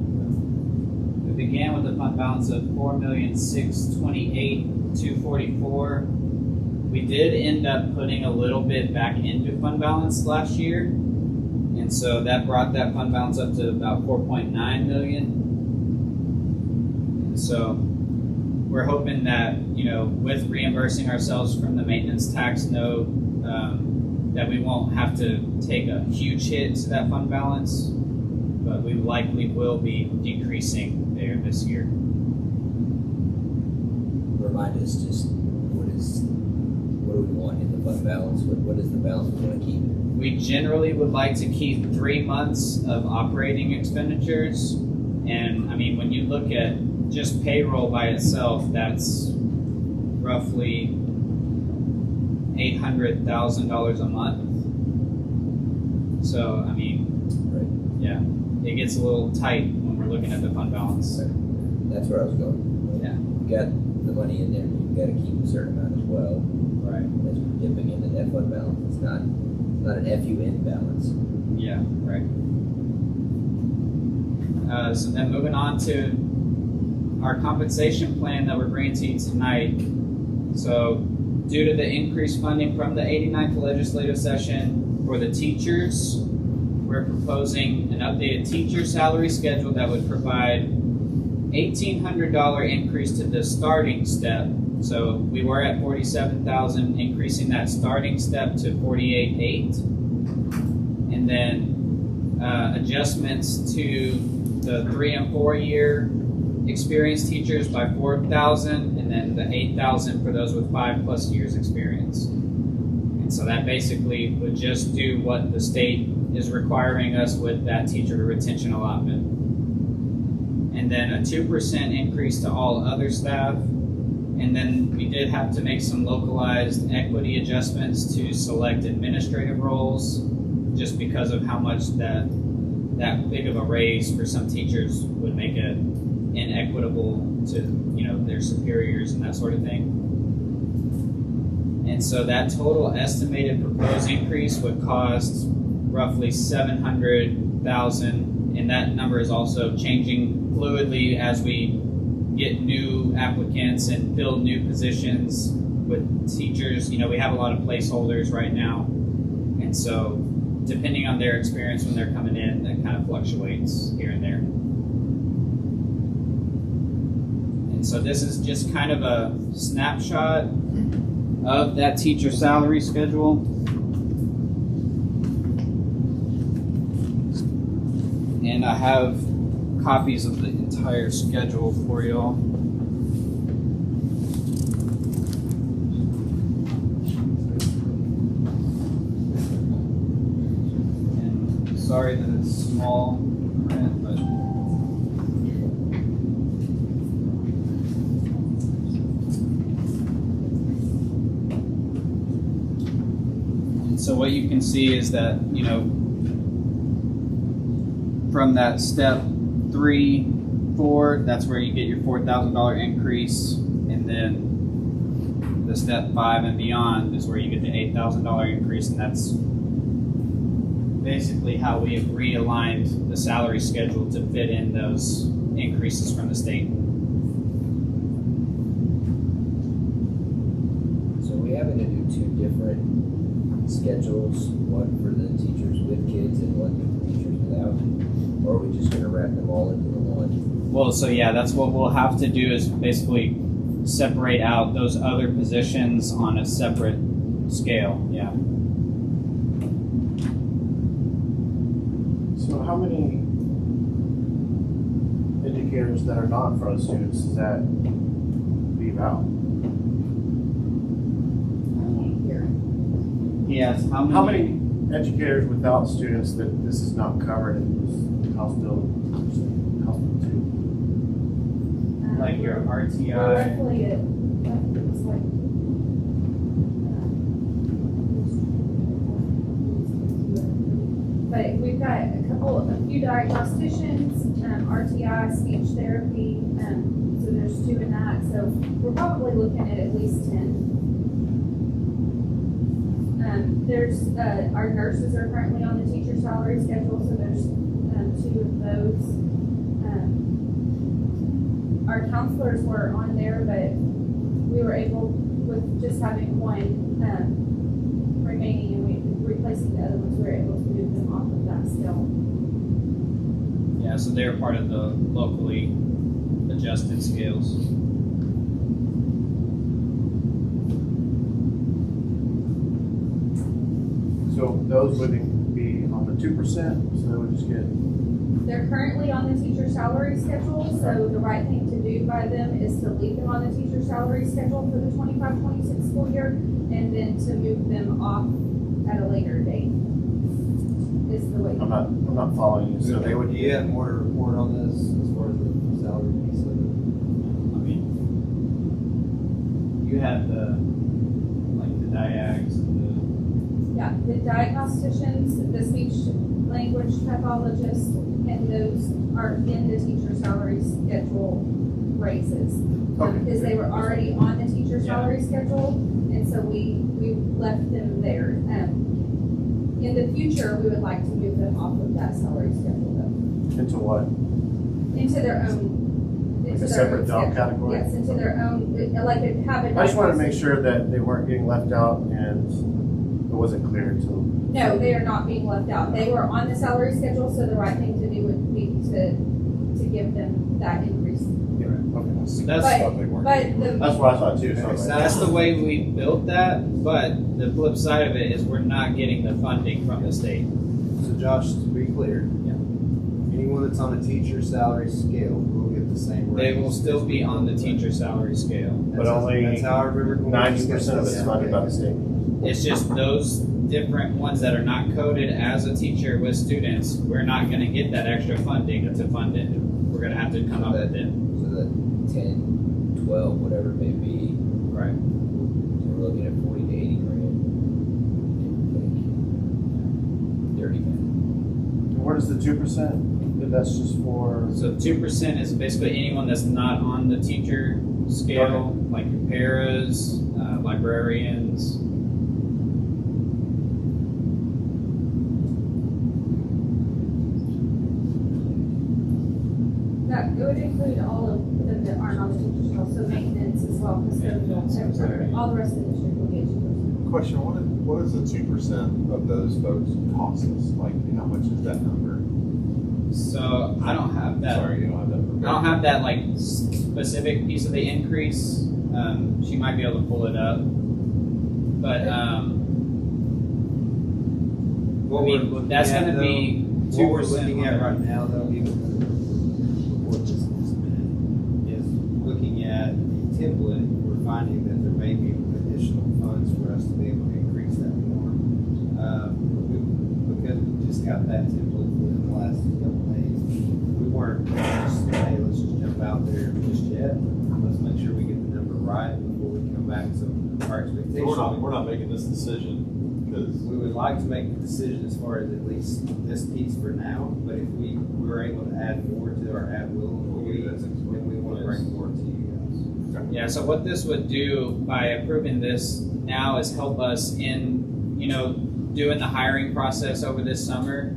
We began with a fund balance of $4,628,244. We did end up putting a little bit back into fund balance last year, and so that brought that fund balance up to about 4.9 million. And so we're hoping that, with reimbursing ourselves from the maintenance tax note, that we won't have to take a huge hit to that fund balance, but we likely will be decreasing there this year. Remind us just what do we want in the fund balance? What is the balance we want to keep? We generally would like to keep 3 months of operating expenditures. And I mean, when you look at just payroll by itself, that's roughly $800,000 a month. So, I mean, yeah, it gets a little tight when we're looking at the fund balance. That's where I was going. Yeah. You got the money in there, but you've got to keep a certain amount as well. Right. As we're dipping into that fund balance. It's not an FUN balance. Yeah, right. So then moving on to our compensation plan that we're bringing to you tonight. So due to the increased funding from the 89th legislative session for the teachers, we're proposing an updated teacher salary schedule that would provide $1,800 increase to the starting step. So we were at $47,000, increasing that starting step to $48,800, and then adjustments to the 3 and 4 year experienced teachers by $4,000, and then the $8,000 for those with 5+ years experience. And so that basically would just do what the state is requiring us with that teacher retention allotment. And then a 2% increase to all other staff. And then we did have to make some localized equity adjustments to select administrative roles, just because of how much that big of a raise for some teachers would make it inequitable to their superiors and that sort of thing. And so that total estimated proposed increase would cost roughly $700,000, and that number is also changing fluidly as we get new applicants and fill new positions with teachers. We have a lot of placeholders right now, and so depending on their experience when they're coming in, that kind of fluctuates here and there. And so this is just kind of a snapshot of that teacher salary schedule. And I have copies of the entire schedule for y'all. And sorry that it's small print, but and so what you can see is that, from that step 3, 4, that's where you get your $4,000 increase, and then the step 5 and beyond is where you get the $8,000 increase, and that's basically how we have realigned the salary schedule to fit in those increases from the state. So we having to do 2 different schedules, one for the teachers with kids and one for the teachers without? Or are we just going to wrap them all into the one? Well, so yeah, that's what we'll have to do, is basically separate out those other positions on a separate scale. Yeah. So how many educators that are not in front of students does that leave out? Yes. How many educators without students that this is not covered in this House Bill 2? Like your We're RTI. roughly at, it's like, but we've got a few diagnosticians, RTI, speech therapy, so there's 2 in that, so we're probably looking at least 10. There's, our nurses are currently on the teacher salary schedule, so there's 2 of those. Our counselors were on there, but we were able, with just having 1 remaining and we replacing the other ones, we were able to move them off of that scale. Yeah, so they're part of the locally adjusted scales. So those wouldn't be on the 2%, so they would just get, They're currently on the teacher salary schedule, so the right thing to do by them is to leave them on the teacher salary schedule for the 25-26 school year, and then to move them off at a later date. Is the way. I'm not following you, so they would. Do you have more to report on this as far as the salary piece of it? I mean, you had the diags and Yeah, the diagnosticians, the speech language pathologists, and those are in the teacher salary schedule raises. Because they were already on the teacher salary schedule, and so we left them there. In the future, we would like to move them off of that salary schedule though. Into what? Into their own. Like a separate job category? Yes, into their own, have a. I just wanted to make sure that they weren't getting left out and it wasn't clear until. No, they are not being left out. They were on the salary schedule, so the right thing to do would be to give them that increase. Okay. so But That's what I thought too. So that's the way we built that, but the flip side of it is we're not getting the funding from the state. So Josh, to be clear, anyone that's on a teacher salary scale will get the same rate. They will still be on the teacher salary scale. But only That's how I remember. 90% of it's funded by the state. It's just those different ones that are not coded as a teacher with students, we're not gonna get that extra funding to fund it. We're gonna have to come up with it. So that 10, 12, whatever it may be, Right. so we're looking at 40 to 80 grand. Give or take. 30 grand. Where does the 2%? That's just for. So 2% is basically anyone that's not on the teacher scale, like your paras, librarians. That would include all of them that aren't on the teacher scale, so maintenance as well, because all the rest of the district will get 2%. Question, what is the 2% of those folks cost us? Like, how much is that number? So I don't have that. Sorry, you don't have that. I don't have that like specific piece of the increase. She might be able to pull it up, but What we're looking that's at, going to be though, what we're 2% looking at right now, though, even before this minute, is looking at the template. We're finding that there may be additional funds for us to be able to increase that more. Because we just got that template in the last couple of days, we weren't just, hey, let's just jump out there just yet. Let's make sure we get the number right before we come back. So our expectation. We're not making this decision because We would like to make the decision as far as at least this piece for now, but if we were able to add more to our at-will employees, then we want to bring more to you guys. Yeah, so what this would do by approving this now is help us in, doing the hiring process over this summer,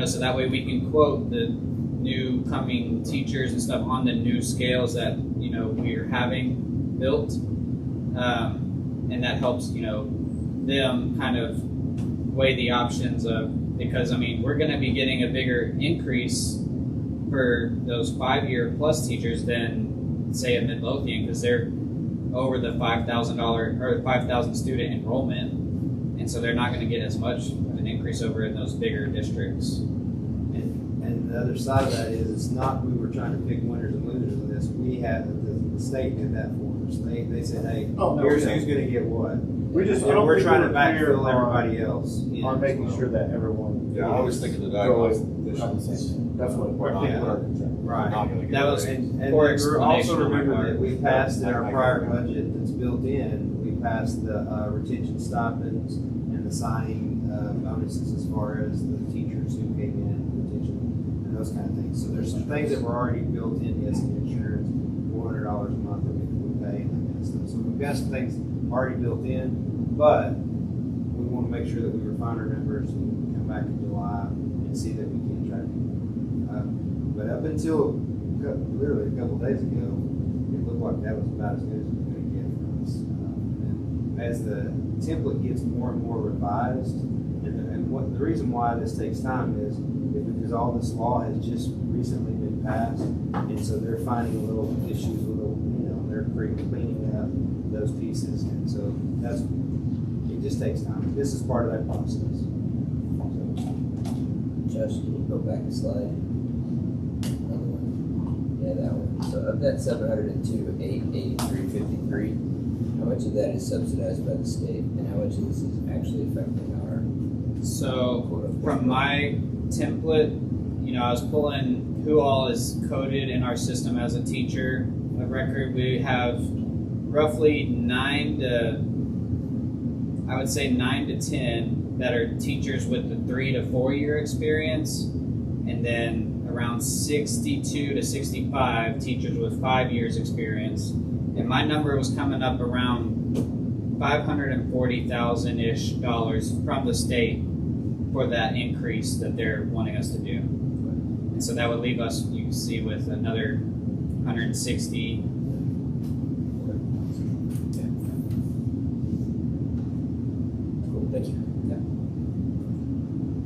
so that way we can quote the new coming teachers and stuff on the new scales that, we're having built. And that helps, them kind of weigh the options of, because we're going to be getting a bigger increase for those 5-year plus teachers than say at Midlothian, because they're over the $5,000 or 5,000 student enrollment, and so they're not going to get as much of an increase over in those bigger districts. And the other side of that is, it's not we were trying to pick winners and losers in this. We had, the state did that for us. numbers. They said, hey, Oh, no, here's yeah. who's gonna get what. We just, And we're trying to clear backfill everybody else. on making sure that everyone. Yeah, I was thinking the diagnostic positions. That's what We're not people are gonna- concerned. Right. Not gonna get That was- raised. And Poor we're explanation also on my remember part. that we passed in our That prior might go around. budget that's built in, we passed the retention stipends and the signing bonuses as far as the teachers who came in, retention, and those kind of things. So there's some things that were already built in, yes, the insurance, $400 a month that we pay and that kind of stuff. So we've got some things already built in, but we want to make sure that we refine our numbers and come back in July and see that we can try to do. But up until literally a couple days ago, it looked like that was about as good as it was going to get from us. And as the template gets more and more revised, and what the reason why this takes time is because all this law has just recently been passed, and so they're finding little issues with, they're cleaning up those pieces, and so it just takes time. This is part of that process. Josh, can you go back a slide? Another one. Yeah, that one. So of that 702,883.53, how much of that is subsidized by the state, and how much of this is actually affecting our So quote-unquote? from my template, I was pulling who all is coded in our system as a teacher of record. We have roughly 9 to 10 that are teachers with the 3 to 4 year experience, and then around 62 to 65 teachers with 5 years experience. And my number was coming up around $540,000-ish from the state for that increase that they're wanting us to do. And so that would leave us, you can see, with another 160. Cool, thank you.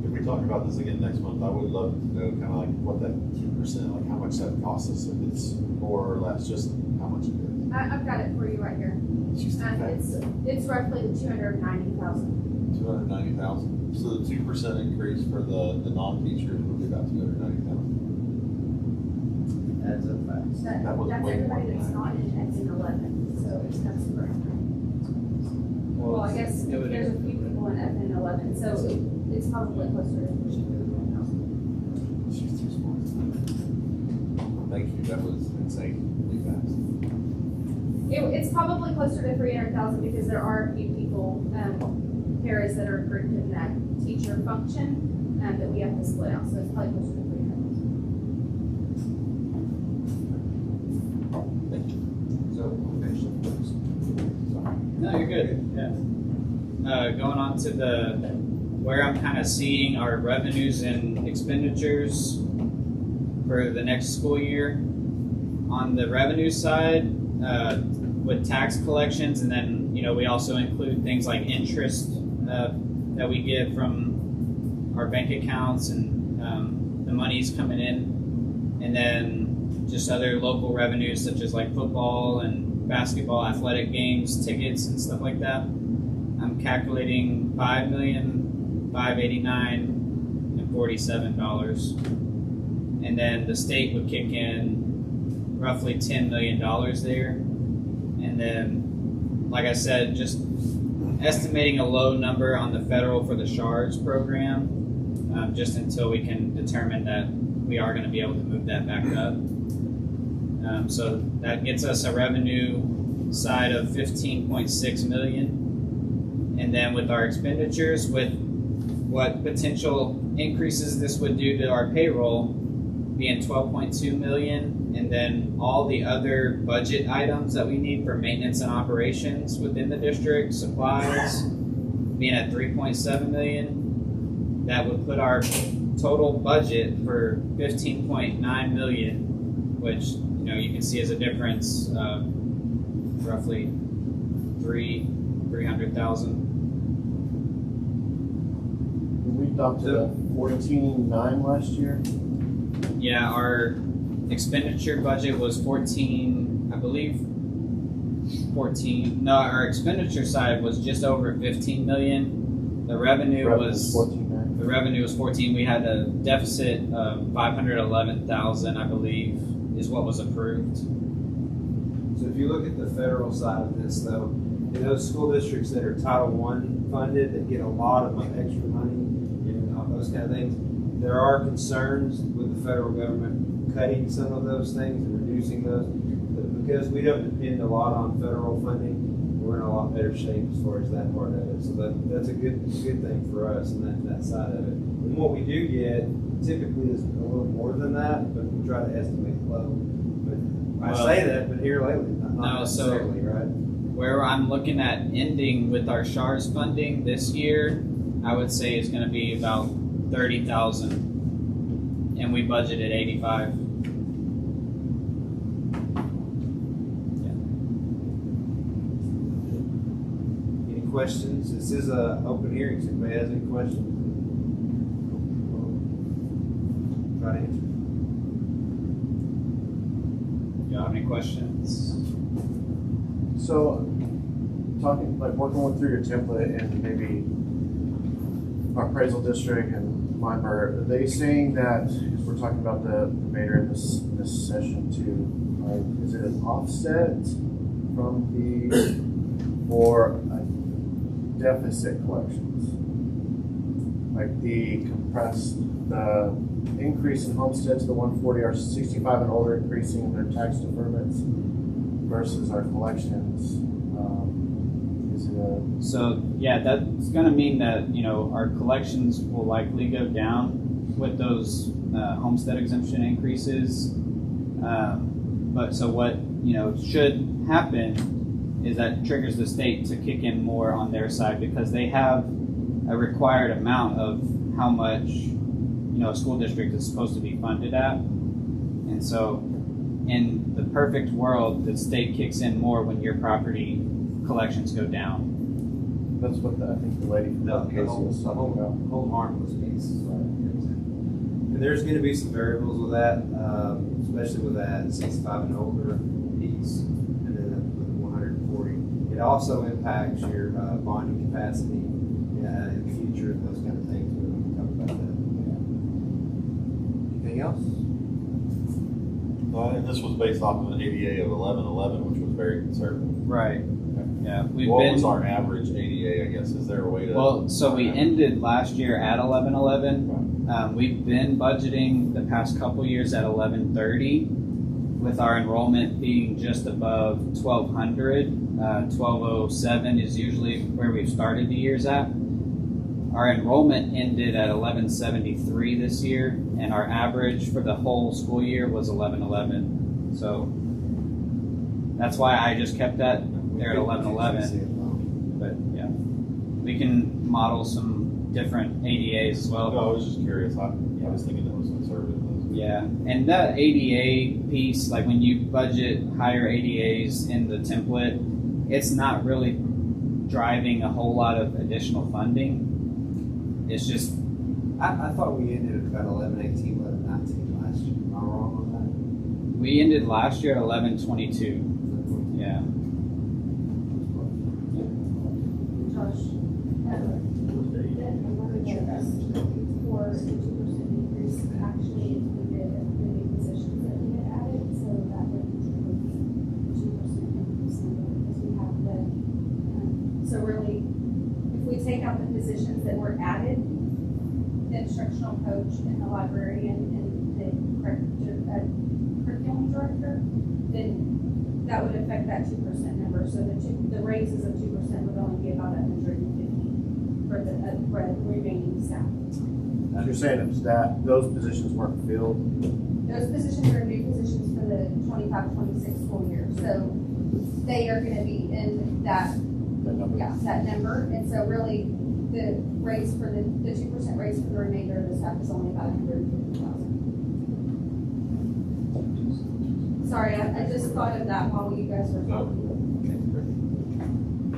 If we talk about this again next month, I would love to know kind of like what that 2%, like how much that costs us, if it's more or less, just how much it is. I've got it for you right here. It's roughly 290,000. 290,000. So the 2% increase for the non-teachers would be about 290,000. Adds up fast. That was That's way more everybody than that's that. not in Exit 11, so that's correct. Well, I guess it would- there's a few people in FN 11, so it's probably closer to 290,000. She's too smart. Thank you, that was insanely fast. It's probably closer to 300,000 because there are a few people, paras that are grouped in that teacher function that we have to split out. So it's probably closer to 300,000. So we'll finish it first. Sorry. No, you're good. Yeah. Going on to where I'm kind of seeing our revenues and expenditures for the next school year. On the revenue side, with tax collections, and then we also include things like interest that we get from our bank accounts and the money's coming in, and then just other local revenues such as like football and basketball, athletic games, tickets, and stuff like that. I'm calculating $5,589,047, and then the state would kick in roughly $10 million there. And then, like I said, just estimating a low number on the federal for the SHARS program, just until we can determine that we are going to be able to move that back up. So that gets us a revenue side of $15.6 million. And then with our expenditures, with what potential increases this would do to our payroll, being $12.2 million, and then all the other budget items that we need for maintenance and operations within the district, supplies, being at $3.7 million, that would put our total budget for $15.9 million, which you can see as a difference of roughly $300,000. We dumped to 14.9 last year. Yeah, our expenditure budget was 14, I believe. 14. No, our expenditure side was just over 15 million. The revenue was 14.9. The revenue was 14. We had a deficit of 511,000, I believe, is what was approved. So if you look at the federal side of this, though, in those school districts that are Title I funded, that get a lot of extra money and all those kind of things, there are concerns with the federal government cutting some of those things and reducing those. But because we don't depend a lot on federal funding, we're in a lot better shape as far as that part of it. So that's a good thing for us and that side of it. And what we do get typically is a little more than that, but we try to estimate low. But I say that, but here lately, not necessarily, right? Where I'm looking at ending with our SHARS funding this year, I would say it's going to be about 30,000, and we budgeted 85. Any questions? This is a open hearing. So if anybody has any questions, try to answer. Do you have any questions? So, working through your template and maybe our appraisal district and Maypearl, are they saying that, because we're talking about the remainder in this session too, is it an offset from or deficit collections? Like the increase in homesteads, the 140 are 65 and older, increasing in their tax deferments versus our collections. So yeah, that's going to mean that our collections will likely go down with those homestead exemption increases. But so what should happen is that triggers the state to kick in more on their side, because they have a required amount of how much a school district is supposed to be funded at. And so in the perfect world, the state kicks in more when your property collections go down. That's what I think the lady from Casey was talking about. Whole harmless piece. Right. And there's going to be some variables with that, especially with that 65 and older piece, and then with the 140. It also impacts your bonding capacity in the future and those kind of things. We can talk about that. Anything else? And this was based off of an ADA of 1111, which was very conservative. Right. Yeah. What was our average ADA, I guess? Is there a way to... Well, so we ended last year at 1111. We've been budgeting the past couple years at 1130, with our enrollment being just above 1200. 1207 is usually where we've started the years at. Our enrollment ended at 1173 this year, and our average for the whole school year was 1111. So that's why I just kept that there at 1111. But yeah, we can model some different ADAs as well. No, I was just curious. I was thinking that was conservative. Yeah, and that ADA piece, like when you budget higher ADAs in the template, it's not really driving a whole lot of additional funding. It's just... I thought we ended at about 1118, 1119 last year. Am I wrong on that? We ended last year at 1122. Yeah. Josh, for the 2% increase actually included the new positions that we had added, so that would contribute the 2% increase number, because we have the, so really, if we take out the positions that were added, the instructional coach and the librarian and the curriculum director, then that would affect that 2% number. So the raises of 2% would only be about 150 for the remaining staff. You're saying it's that those positions weren't filled? Those positions are new positions for the 25-26 school year. So they are going to be in that number. And so really the raise for the 2% raise for the remainder of the staff is only about 150,000. Sorry, I just thought of that while you guys were talking.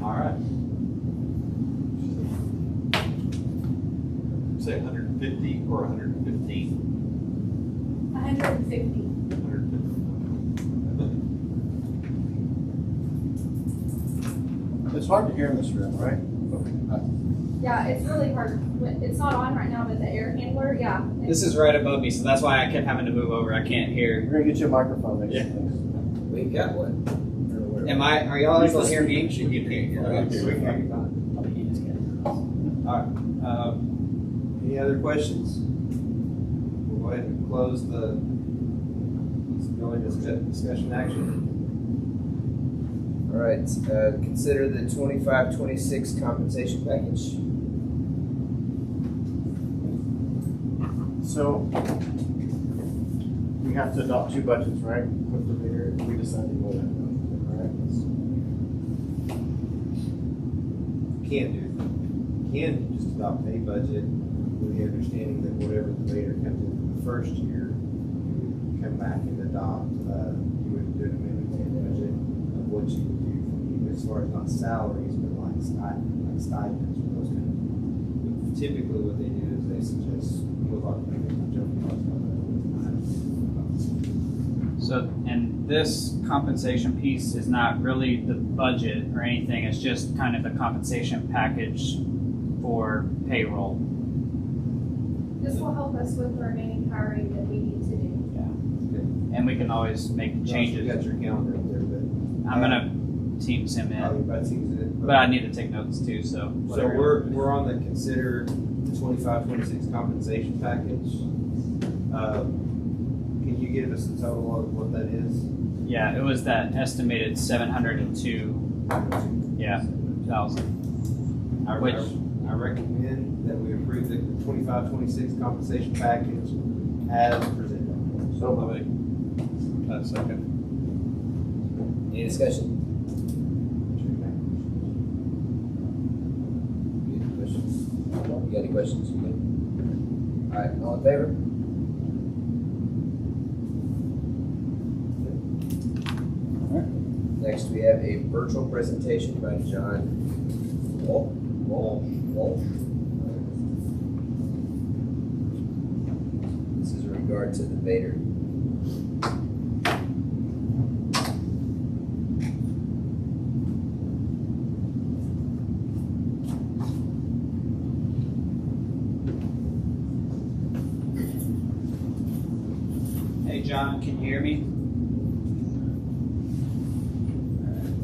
All right. Say 150 or 115? 150. 150. It's hard to hear in this room, right? Yeah, it's really hard. It's not on right now, but the air handler, yeah. This is right above me, so that's why I kept having to move over. I can't hear. We're gonna get you a microphone next. We've got one. Are y'all able to hear me? Should be great. Okay, we can hear you fine. Probably you just can't. Any other questions? We'll go ahead and close the, go into discussion action. All right, consider the 25-26 compensation package. So, we have to adopt two budgets, right? With the mayor, we decided to go that way, correct? Can just adopt a budget with the understanding that whatever the mayor comes in for the first year, you would come back and adopt, you would do an amendment to the budget of what you would do from you as far as not salaries, but like stipends or those kind of things. Typically what they do is they suggest, we'll talk about it, So, and this compensation piece is not really the budget or anything, it's just kind of the compensation package for payroll. This will help us with the remaining hiring that we need to do. And we can always make You changes. got your calendar up there, but. I'm gonna Teams him in, but I need to take notes too, so So whatever. we're on the consider the 25-26 compensation package. Can you give us the total of what that is? Yeah, it was that estimated 702, yeah, thousand. I recommend that we approve the 25-26 compensation package as presented. So moved. Second. Any discussion? Any questions? You got any questions? You good? All right, all in favor? Next, we have a virtual presentation by John Walsh. This is in regard to the Vader. Hey, John, can you hear me?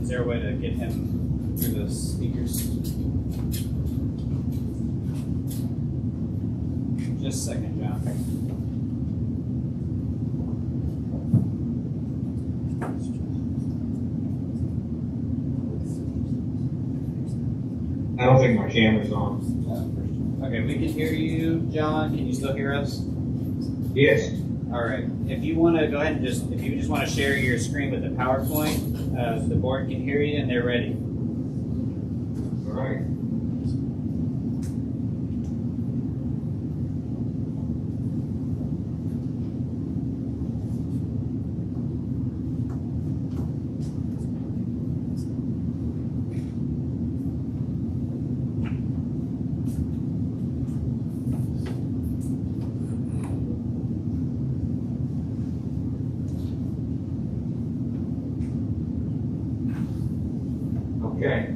Is there a way to get him through the speakers? Just a second, John. I don't think my camera's on. Okay, we can hear you, John. Can you still hear us? Yes. All right. If you want to go ahead and if you just want to share your screen with the PowerPoint, the board can hear you and they're ready. All right. Okay.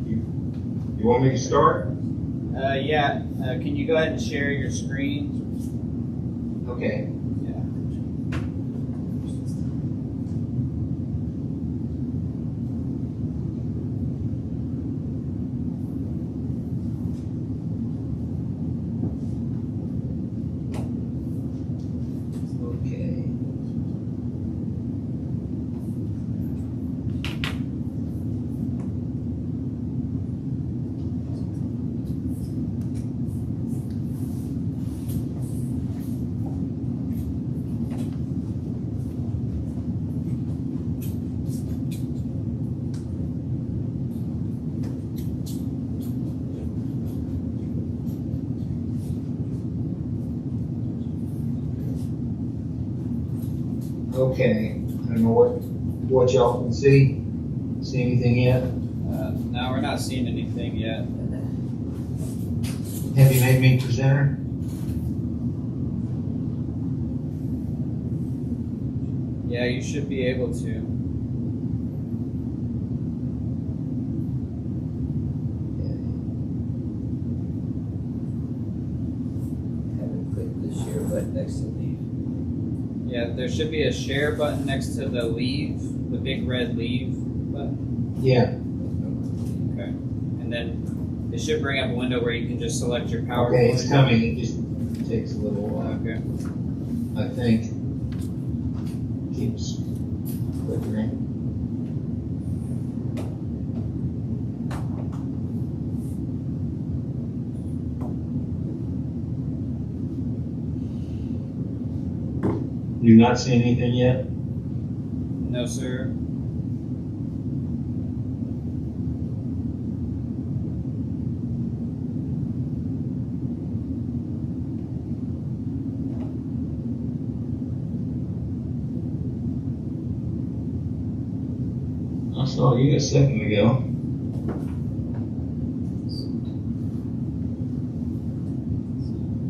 You want me to start? Yeah. Can you go ahead and share your screen? Okay. Yeah. Okay. Okay. I don't know what y'all can see. See anything yet? No, we're not seeing anything yet. Have you made me presenter? Yeah, you should be able to. Haven't clicked the share button next to the Yeah, there should be a share button next to the leave, the big red leave button. Yeah, Okay. And then it should bring up a window where you can just select your PowerPoint. okay, it's coming, it just takes a little while, Okay. I think. Keeps flickering. You not see anything yet? No, sir. I saw you a second ago.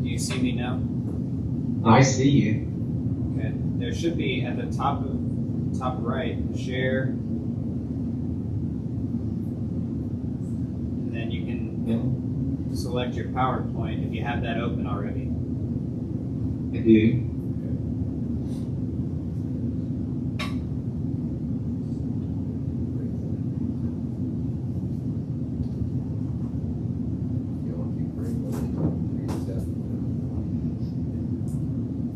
Do you see me now? I see you. Okay. There should be at the top right, share. And then you can select your PowerPoint if you have that open already. I do.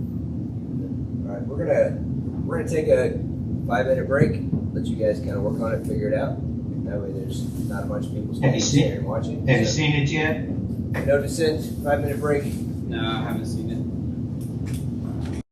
All right, we're gonna take a 5-minute break, let you guys kind of work on it, figure it out. That way there's not a bunch of people Have you standing seen- there and watching. Have you So, seen it yet? no dissent, 5-minute break. No, I haven't seen it.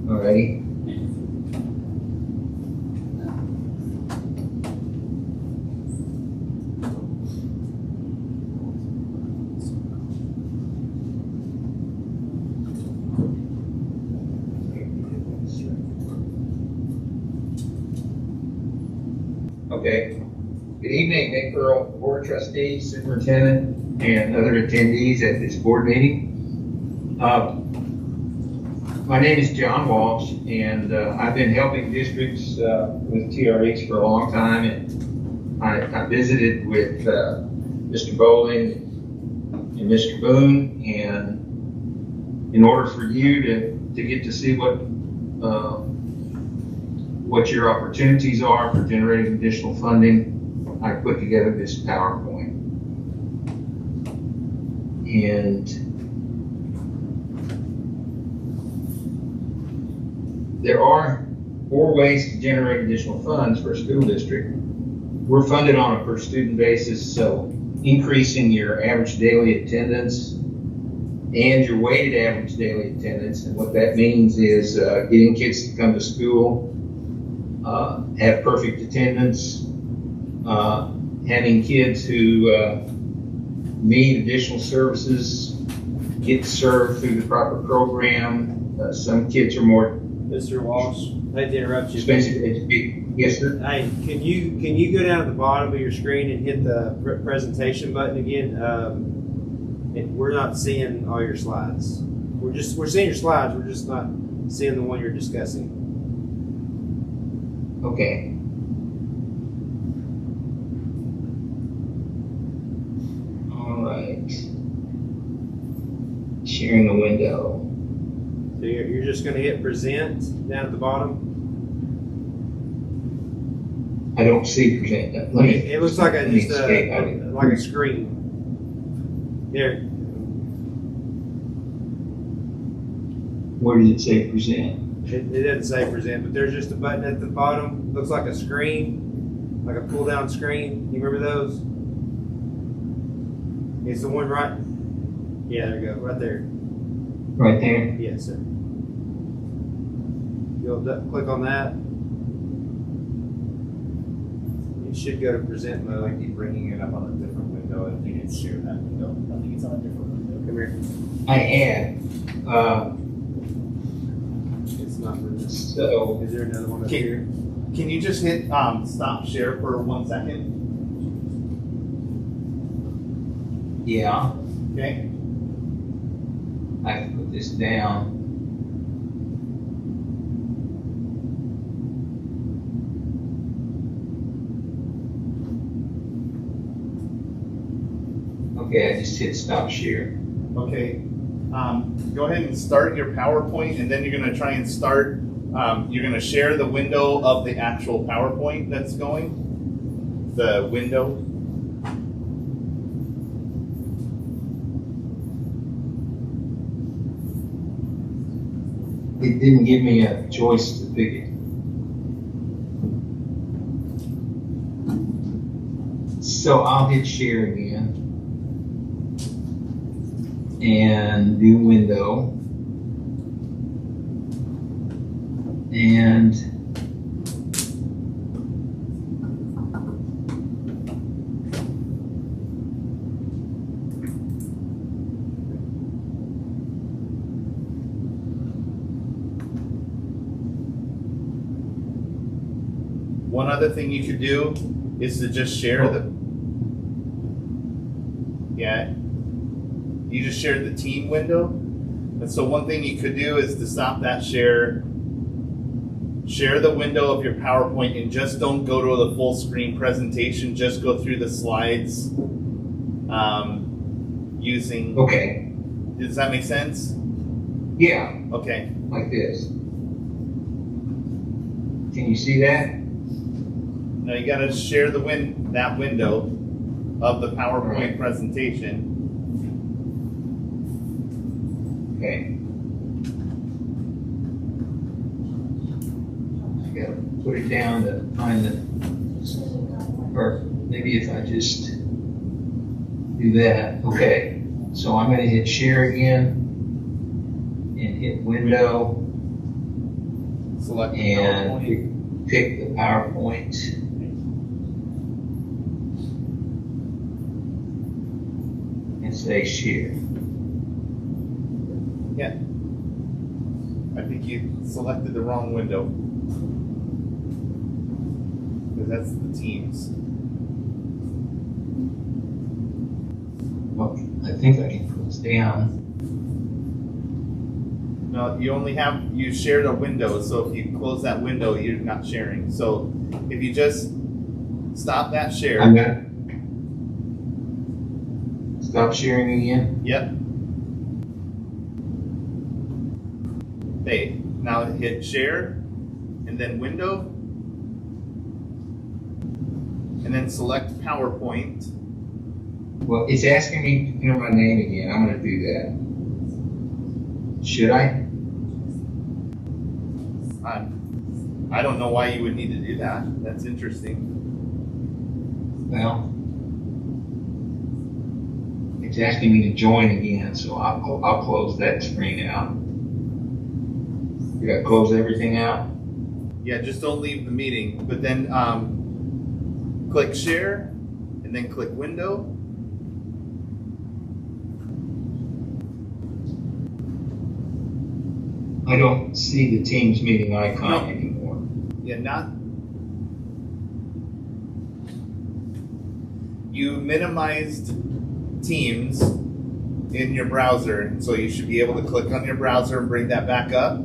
Alrighty. Okay. Good evening, Maypearl Board of Trustees, Superintendent, and other attendees at this board meeting. My name is John Walsh, and I've been helping districts with TRH for a long time, and I visited with Mr. Bowling and Mr. Boone, and in order for you to get to see what your opportunities are for generating additional funding, I put together this PowerPoint. And there are 4 ways to generate additional funds for a school district. We're funded on a per student basis, so increasing your average daily attendance and your weighted average daily attendance. And what that means is getting kids to come to school, have perfect attendance, having kids who need additional services get served through the proper program. Some kids are more Mr. Walsh, I hate to interrupt you. expensive to educate. Yes, sir. Hey, can you go down at the bottom of your screen and hit the presentation button again? We're not seeing all your slides. We're seeing your slides. We're just not seeing the one you're discussing. Okay. All right. Sharing the window. So you're just going to hit present down at the bottom. I don't see present. It looks like let me just escape. like a screen. Here. Where does it say present? It doesn't say present, but there's just a button at the bottom. Looks like a screen, like a pull down screen. You remember those? It's the one right. Yeah, there you go, right there. Right there. Yes, sir. You'll click on that. It should go to present mode. I might be bringing it up on a different window. I think it's share that window. I think it's on a different window. Come here. I have. It's not present. So Is there another one up Okay. here? Can you just hit stop share for 1 second? yeah, Okay. I can put this down. Okay, I just hit stop share. Okay. Go ahead and start your PowerPoint, and then you're going to try and start. You're going to share the window of the actual PowerPoint that's going. The window. It didn't give me a choice to pick it. So I'll hit share again. And new window. And One other thing you could do is to just share the. Yeah. You just shared the team window. And so one thing you could do is to stop that share the window of your PowerPoint and just don't go to the full screen presentation. Just go through the slides using. okay, Does that make sense? yeah, Okay. like this. Can you see that? Now you got to share that window of the PowerPoint presentation. Okay. I gotta put it down to find the, or maybe if I just do that. Okay, so I'm gonna hit share again and hit window. Select the and PowerPoint. pick the PowerPoint. And say share. I think you selected the wrong window. Because that's the Teams. Well, I think I can close down. No, you shared a window, so if you close that window, you're not sharing. So if you just stop that share. I'm gonna stop sharing again. Yep. Hey, now hit share, and then window, and then select PowerPoint. Well, it's asking me to enter my name again. I'm gonna do that. Should I? I don't know why you would need to do that. That's interesting. Well, it's asking me to join again, so I'll close that screen out. You gotta close everything out? Yeah, just don't leave the meeting, but then click share, and then click window. I don't see the Teams meeting icon anymore. Yeah, you minimized Teams in your browser, so you should be able to click on your browser and bring that back up.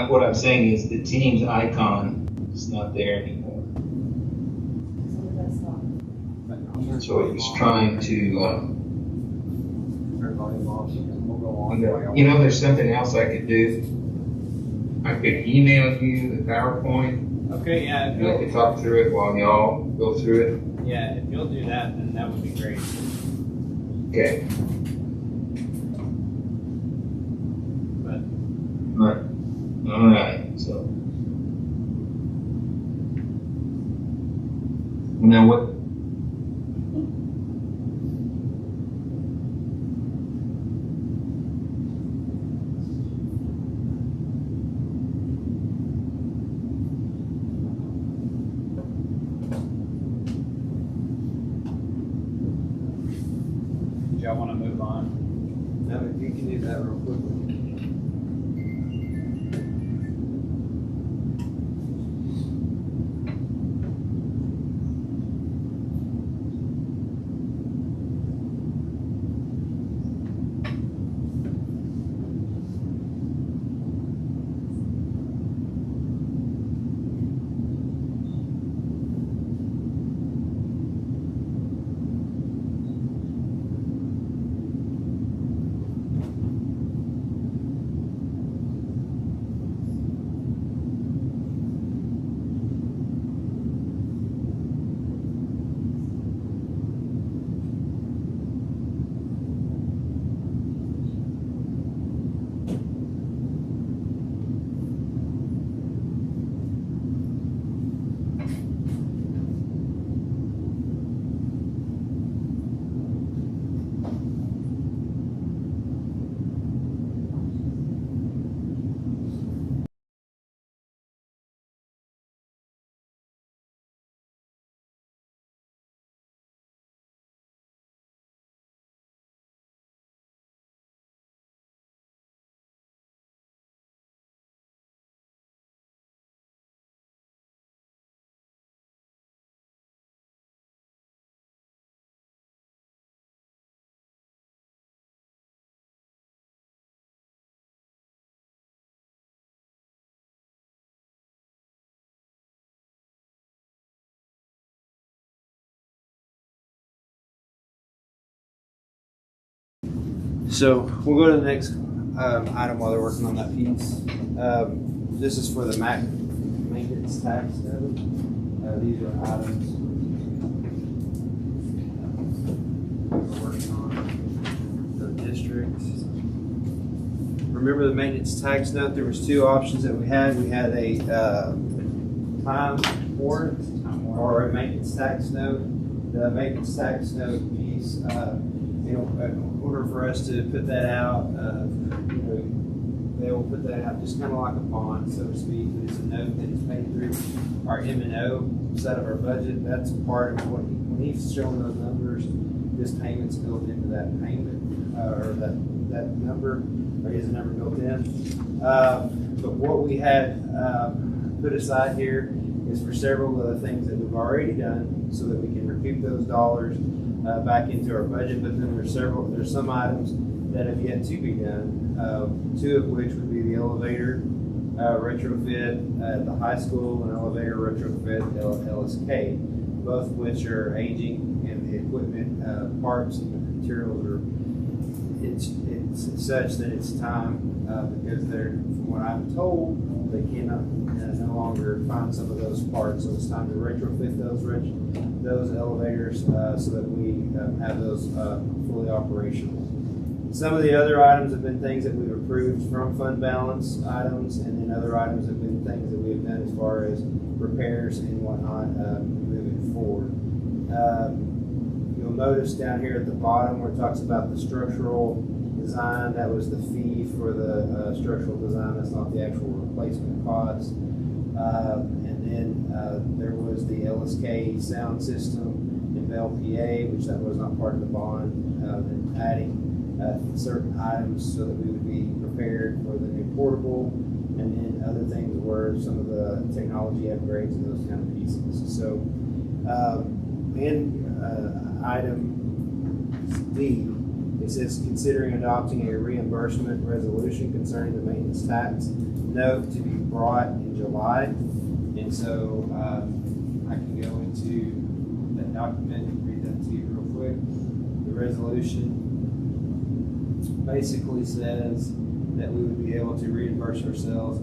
What I'm saying is the Teams icon is not there anymore. So it was trying to, you know, there's something else I could do. I could email you the PowerPoint. Okay, yeah. And I could talk through it while y'all go through it. Yeah, if you'll do that, then that would be great. Okay. But All right. So now what? do y'all want to move on? Now, if you can do that real quickly. So we'll go to the next item while they're working on that piece. This is for the maintenance tax note. These are items we're working on for the district. Remember the maintenance tax note? There was two options that we had. We had a time warrant or a maintenance tax note. The maintenance tax note piece in order for us to put that out, they will put that out just kind of like a bond, so to speak. It's a note that is paid through our M&O side of our budget. That's part of what, when he's showing those numbers, this payment's built into that payment, or that number, or is a number built in. But what we had put aside here is for several of the things that we've already done, so that we can recoup those dollars back into our budget. But then there's some items that have yet to be done. Two of which would be the elevator retrofit at the high school and elevator retrofit at LSK, both of which are aging, and the equipment, parts, and the materials are. It's such that it's time because from what I'm told, they cannot no longer find some of those parts. So it's time to retrofit those elevators so that we have those fully operational. Some of the other items have been things that we've approved from fund balance items, and then other items have been things that we've done as far as repairs and whatnot moving forward. You'll notice down here at the bottom where it talks about the structural design, that was the fee for the structural design. That's not the actual replacement cost. And then there was the LSK sound system in LPA, which that was not part of the bond, and adding certain items so that we would be prepared for the new portable, and then other things were some of the technology upgrades and those kind of pieces. So, item D, it says considering adopting a reimbursement resolution concerning the maintenance tax note to be brought in July. And so I can go into that document and read that to you real quick. The resolution basically says that we would be able to reimburse ourselves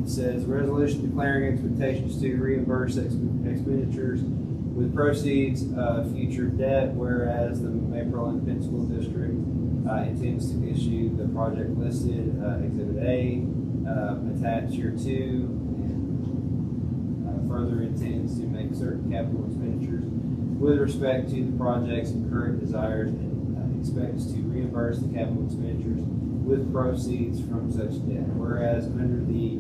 it says resolution declaring expectations to reimburse expenditures with proceeds of future debt, whereas the Maypearl Independent School District intends to issue the project listed Exhibit A, attached here 2, further intends to make certain capital expenditures with respect to the project's current desires, and expects to reimburse the capital expenditures with proceeds from such debt. Whereas under the,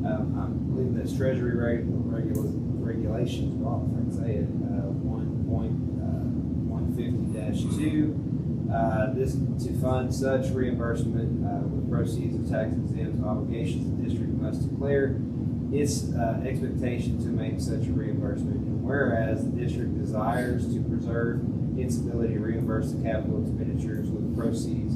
I believe that's Treasury regulations, well, if I can say it, 1.150-2, this to fund such reimbursement with proceeds of tax exempt obligations, the district must declare its expectation to make such a reimbursement. And whereas the district desires to preserve its ability to reimburse the capital expenditures with proceeds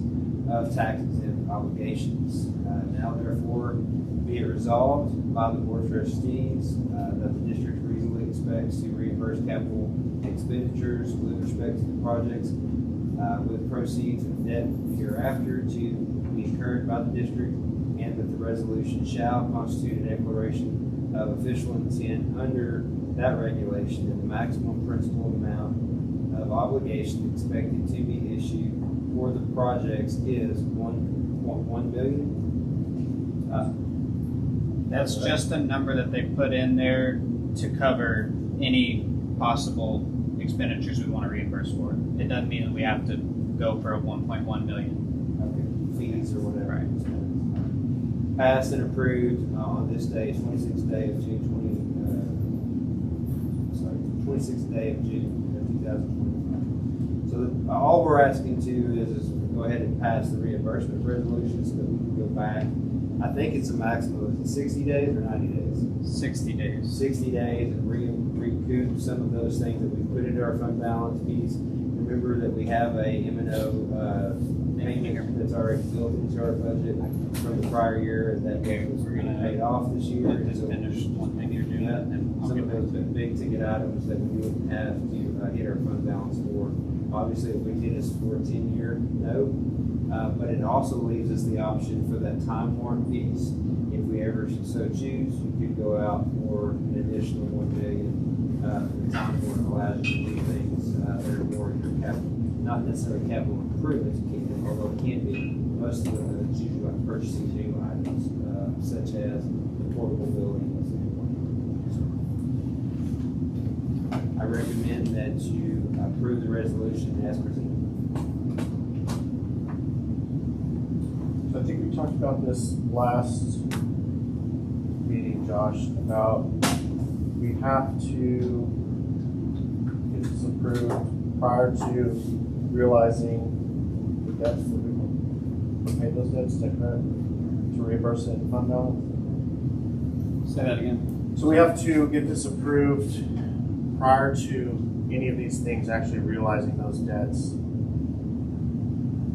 of tax exempt obligations. Now therefore be it resolved by the Board of Trustees that the district reasonably expects to reimburse capital expenditures with respect to the projects with proceeds of debt hereafter to be incurred by the district, and that the resolution shall constitute a declaration of official intent under that regulation, and the maximum principal amount of obligation expected to be issued for the projects is $1.1 million. That's just a number that they put in there to cover any possible expenditures we want to reimburse for. It doesn't mean that we have to go for a 1.1 million. Okay, fees or whatever. Right. Passed and approved on this day, 26th day of June 26th day of June 2025. So all we're asking to is go ahead and pass the reimbursement resolution so that we can go back. I think it's a maximum of 60 days or 90 days? 60 days. 60 days and recoup some of those things that we put into our fund balance piece. Remember that we have a M&O payment that's already built into our budget from the prior year, and that was paid off this year. Let this finish one thing you're doing, Yeah, and I'll some get of back those to it. big ticket items that we wouldn't have to hit our fund balance for. Obviously, if we did this for a 10-year note, but it also leaves us the option for that time worn piece. If we ever so choose, you could go out for an additional $1 million. The time worn allows you to do things that are more in your capital, not necessarily capital improvements, although it can be. Most of them is usually like purchasing new items. such as the portable building. I recommend that you approve the resolution as presented. So I think we talked about this last meeting, Josh, about we have to get this approved prior to realizing the debts that we paid those debts, is that correct? To reimburse it in fund balance? Say that again. So we have to get this approved prior to any of these things actually realizing those debts?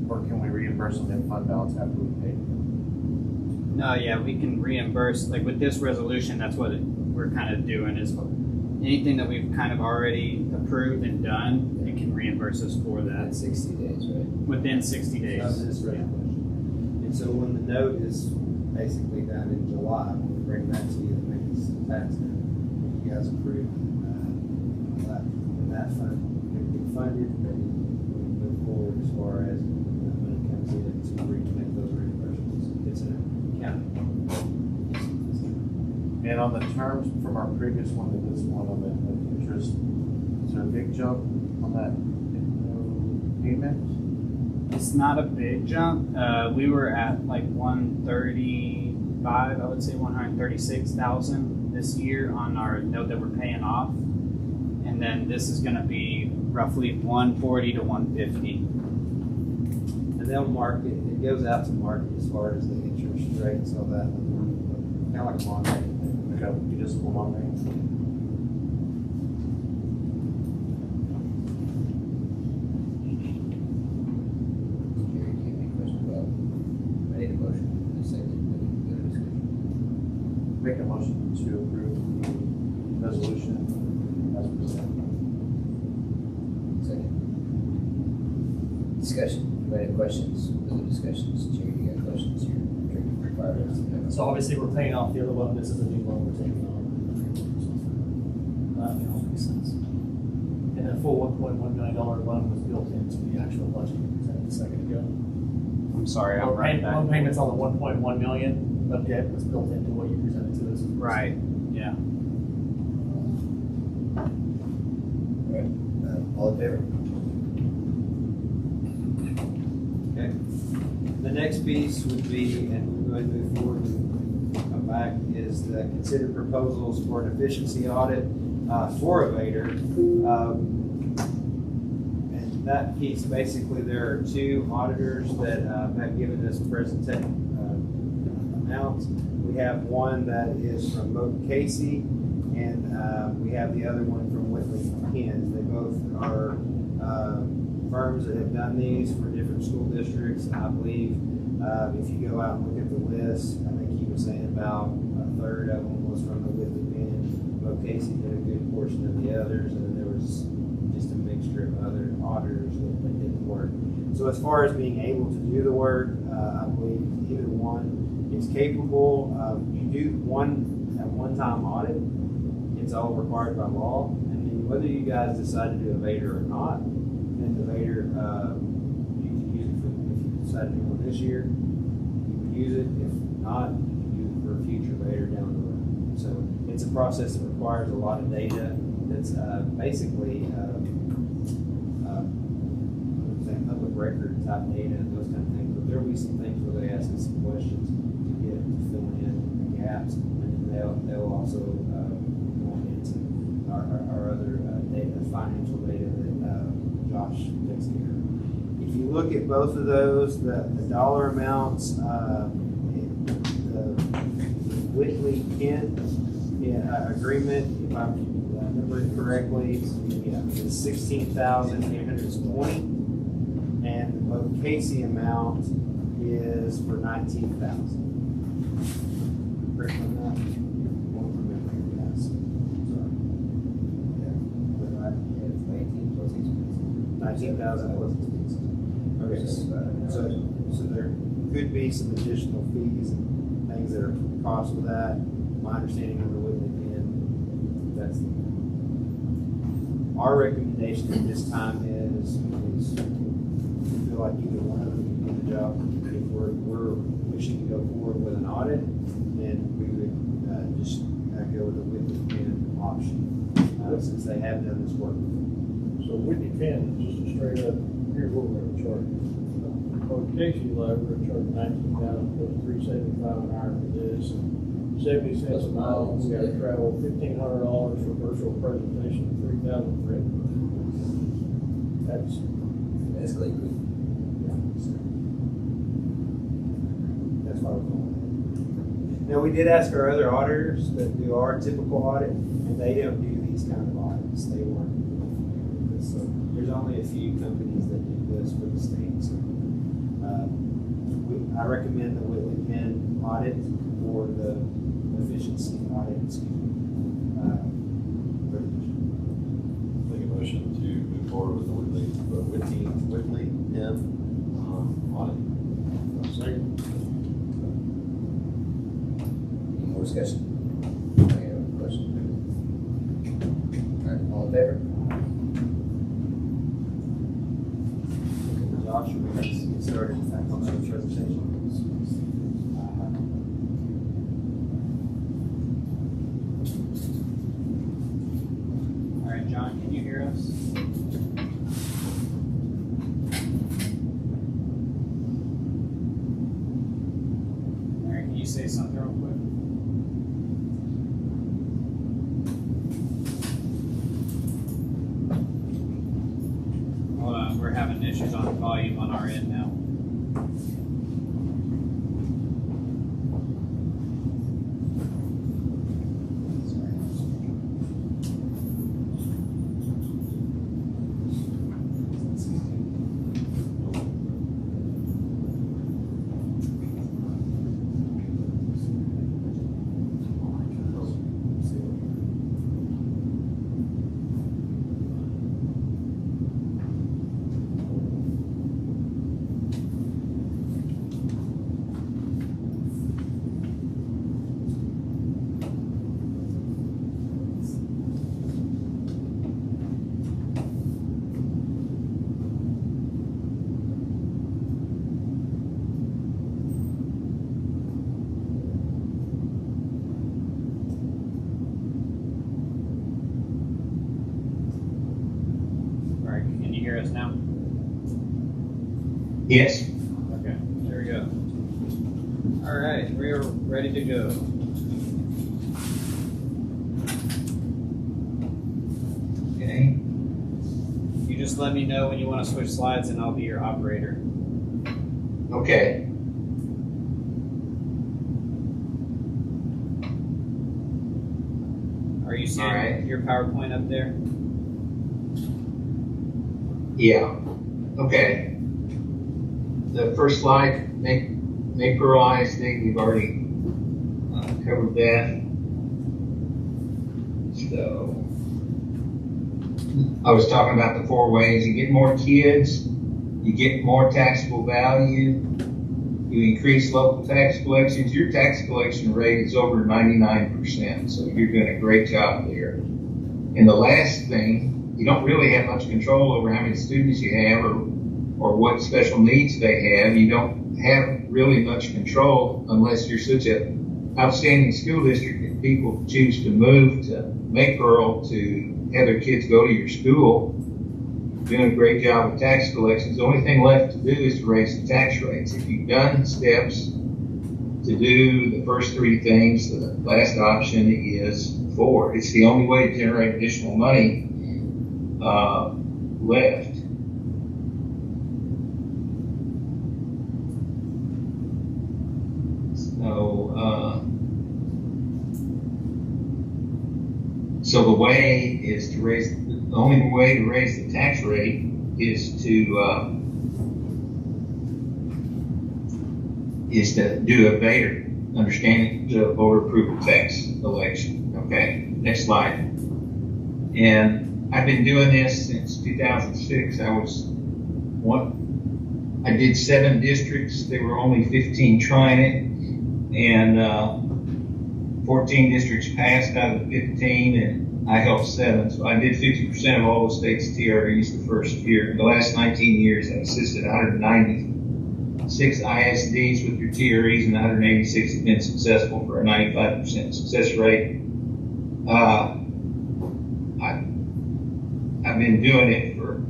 Or can we reimburse them in fund balance after we pay them? No, yeah, we can reimburse, like with this resolution, that's what we're kind of doing is anything that we've kind of already approved and done, it can reimburse us for that. At 60 days, right? Within 60 That days. was this resolution. And so when the note is basically done in July, when we bring that to you, the next tax note, you guys approve that fund, it will be funded, then we move forward as far as when it comes in to make those reimbursements. It's an accounting. And on the terms from our previous one to this one on the interest, is there a big jump on that payment? It's not a big jump. We were at like 135, I would say 136,000 this year on our note that we're paying off. And then this is going to be roughly 140 to 150. And they'll mark it, it goes out to market as far as the interest rates, all that, kind of like a bond rate. Okay, municipal bond rate. Jerry, do you have any questions about? I need a motion in a second. Then we can go to discussion. Make a motion to approve the resolution as presented. Second. Discussion. Anybody have questions? Other discussions? Jerry, you got questions? You're drinking for fire. So obviously, we're paying off the other loan, this is a new loan we're taking on. That makes sense. And that full $1.1 million loan was built into the actual budget you presented a second ago. I'm sorry, I'm right back. Loan payments on the 1.1 million of debt was built into what you presented to us. Right, yeah. All in favor? Okay. The next piece would be, and we're going to move forward and come back, is the consider proposals for an efficiency audit for a Vader. And that piece, basically, there are two auditors that have given us present amounts. We have one that is from Moat Casey, and we have the other one from Whitley Penn. They both are firms that have done these for different school districts. I believe if you go out and look at the list, I think he was saying about a third of them was from the Whitley Penn. Moat Casey did a good portion of the others, and then there was just a mixture of other auditors that did the work. So as far as being able to do the work, I believe either one is capable. You do a one-time audit. It's all required by law. And then whether you guys decide to do a Vader or not, then the Vader, you can use it for, if you decide to do one this year, you can use it. If not, you can use it for a future Vader down the road. So it's a process that requires a lot of data. That's basically public record type data and those kind of things. But there will be some things where they ask us some questions to get to fill in the gaps, and then they'll also go into our other data, financial data that Josh takes care of. If you look at both of those, the dollar amounts, the Whitley Kent agreement, if I remember it correctly, is $16,820, and the Moat Casey amount is for $19,000. Correct on that? Won't remember, yes. Sorry. Yeah. But right? Yeah, it's 19 plus expenses. 19,000 plus expenses. Okay, so there could be some additional fees and things that are cost with that. My understanding of the Whitley Penn, that's our recommendation at this time is we feel like either one of them can do the job. If we're wishing to go forward with an audit, then we would just go with the Whitney Penn option, since they have done this work. So Whitney Penn is just a straight up, here's what we're gonna charge. For Casey Lab, we're gonna charge $19,375 an hour for this, and 70 cents a mile. We gotta travel $1,500 for virtual presentation, $3,000 for it. That's Escalate quick. That's why we're going. Now, we did ask our other auditors that do our typical audit, and they don't do these kind of audits. They weren't. So there's only a few companies that do this for the state. So I recommend the Whitley Penn audit or the efficiency audit. Make a motion to move forward with the Whitley Penn audit. second. Any more discussion? Any other question? All right, all in favor? Josh, we have to get started back on that presentation. All right, John, can you hear us? All right, can you say something real quick? Hold on, we're having issues on volume on our end now. All right, can you hear us now? Yes. Okay, there we go. All right, we are ready to go. Okay. You just let me know when you want to switch slides and I'll be your operator. Okay. Are you seeing All right. your PowerPoint up there? Yeah. Okay. The first slide, Maypearl ISD, we've already covered that. So I was talking about the 4 ways. You get more kids, you get more taxable value, you increase local tax collections. Your tax collection rate is over 99%, so you're doing a great job there. And the last thing, you don't really have much control over how many students you have or what special needs they have. You don't have really much control unless you're such an outstanding school district that people choose to move to Maypearl to have their kids go to your school. Doing a great job with tax collections. The only thing left to do is to raise the tax rates. If you've done steps to do the first 3 things, the last option is 4. It's the only way to generate additional money left. So the way is to raise, the only way to raise the tax rate is to do a better understanding of voter approval tax election. Okay, next slide. And I've been doing this since 2006. I did 7 districts. There were only 15 trying it, and 14 districts passed out of the 15, and I helped 7. So I did 50% of all the state's TREs the first year. In the last 19 years, I assisted 190 6 ISDs with your TREs, and 186 have been successful for a 95% success rate. I've been doing it for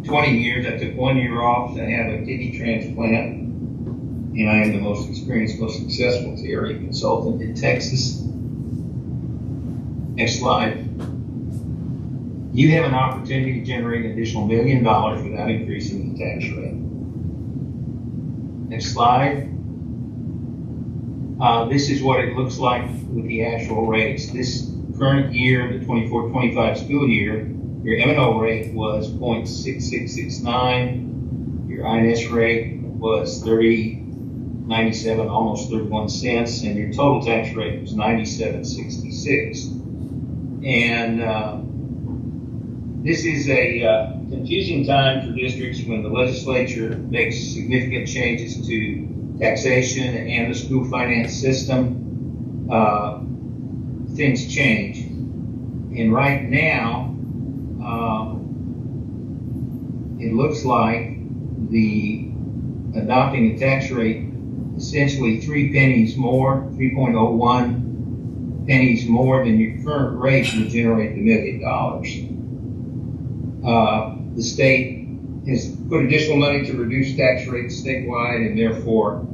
20 years. I took 1 year off to have a kidney transplant, and I am the most experienced, most successful TRE consultant in Texas. Next slide. You have an opportunity to generate an additional $1 million without increasing the tax rate. Next slide. This is what it looks like with the actual rates. This current year, the 24-25 school year, your M&O rate was 0.6669. Your INS rate was 30.97, almost 31 cents, and your total tax rate was 97.66. And this is a confusing time for districts when the legislature makes significant changes to taxation and the school finance system. Things change. And right now, it looks like the adopting a tax rate essentially 3 pennies more, 3.01 pennies more than your current rate would generate the $1 million. The state has put additional money to reduce tax rates statewide, and therefore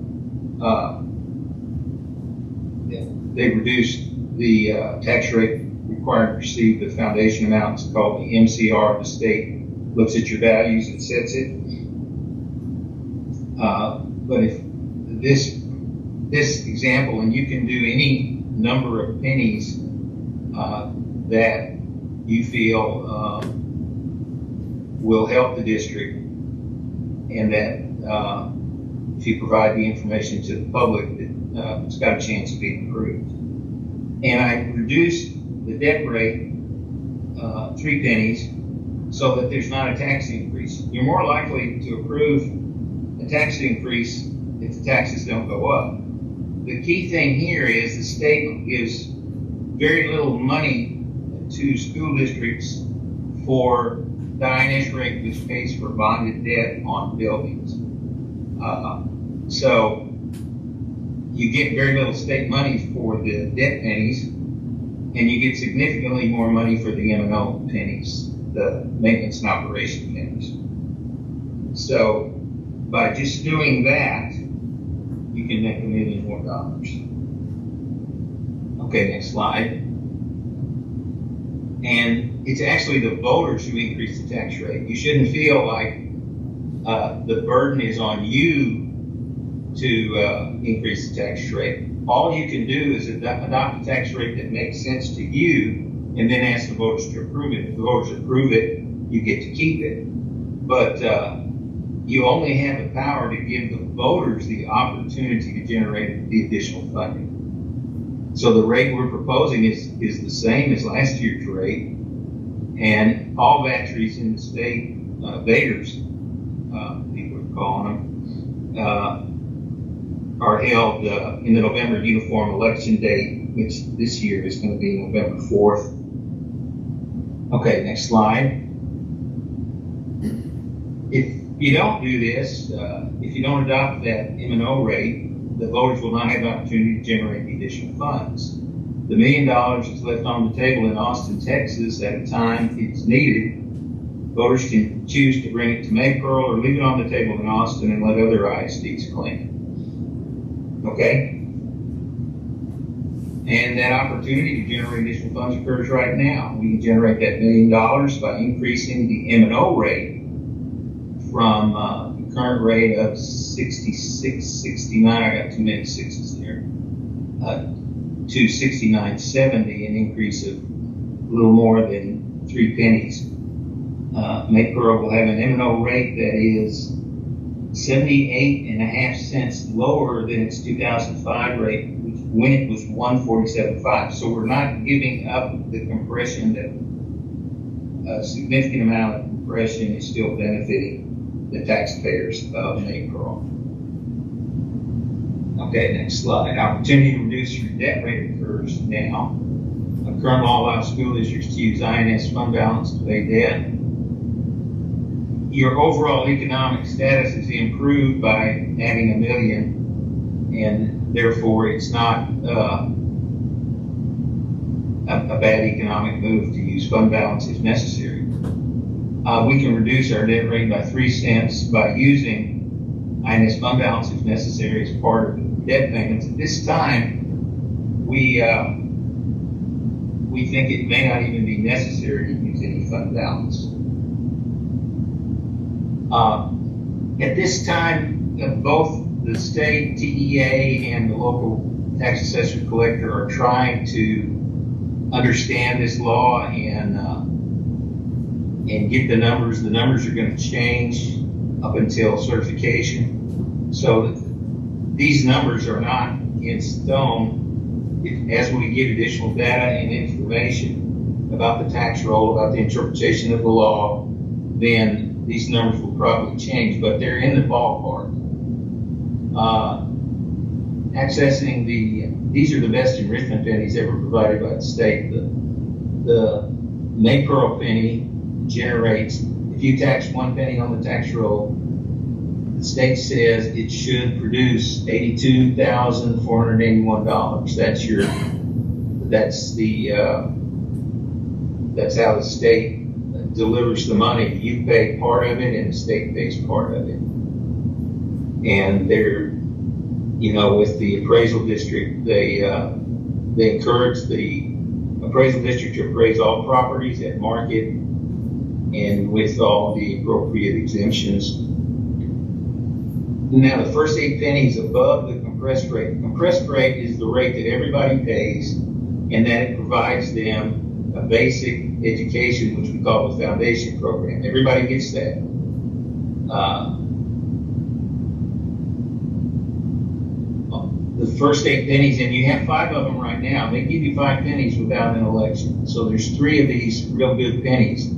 they reduced the tax rate required to receive the foundation amount. It's called the MCR. The state looks at your values and sets it. But if this example, and you can do any number of pennies that you feel will help the district, and that if you provide the information to the public, that it's got a chance of being approved. And I reduced the debt rate 3 pennies so that there's not a tax increase. You're more likely to approve a tax increase if the taxes don't go up. The key thing here is the state gives very little money to school districts for the INS rate, which pays for bonded debt on buildings. So you get very little state money for the debt pennies, and you get significantly more money for the M&O pennies, the maintenance and operation pennies. So by just doing that, you can make $1 million more. Okay, next slide. And it's actually the voters who increase the tax rate. You shouldn't feel like the burden is on you to increase the tax rate. All you can do is adopt a tax rate that makes sense to you, and then ask the voters to approve it. If the voters approve it, you get to keep it. But you only have the power to give the voters the opportunity to generate the additional funding. So the rate we're proposing is the same as last year's rate, and all batteries in the state, vaters, people are calling them, are held in the November uniform election date, which this year is going to be November 4th. Okay, next slide. If you don't do this, if you don't adopt that M&O rate, the voters will not have the opportunity to generate the additional funds. The $1 million is left on the table in Austin, Texas at a time it's needed. Voters can choose to bring it to Maypearl or leave it on the table in Austin and let other ISDs claim it. Okay? And that opportunity to generate additional funds occurs right now. We can generate that $1 million by increasing the M&O rate from the current rate of 66.69, I got too many sixes there, to 69.70, an increase of a little more than 3 pennies. Maypearl will have an M&O rate that is 78.5 cents lower than its 2005 rate, when it was 147.5. So we're not giving up the compression. That a significant amount of compression is still benefiting the taxpayers of Maypearl. Okay, next slide. Opportunity to reduce your debt rate occurs now. Current law allows school districts to use INS fund balance to pay debt. your overall economic status is improved by adding $1 million, and therefore it's not a bad economic move to use fund balance if necessary. We can reduce our debt rate by 3 cents by using INS fund balance if necessary as part of debt payments. At this time, we think it may not even be necessary to use any fund balance. At this time, both the state TEA and the local tax assessor collector are trying to understand this law and get the numbers. The numbers are going to change up until certification. So these numbers are not in stone. As we get additional data and information about the tax roll, about the interpretation of the law, then these numbers will probably change, but they're in the ballpark. These are the best enrichment pennies ever provided by the state. The Maypearl penny generates, if you tax 1 penny on the tax roll, the state says it should produce $82,481. That's how the state delivers the money. You pay part of it and the state pays part of it. And they're, with the appraisal district, they encourage the appraisal district to appraise all properties at market and with all the appropriate exemptions. Now, the first 8 pennies above the compressed rate. The compressed rate is the rate that everybody pays, and that it provides them a basic education, which we call the foundation program. Everybody gets that. The first 8 pennies, and you have 5 of them right now. They give you 5 pennies without an election. So there's 3 of these real good pennies.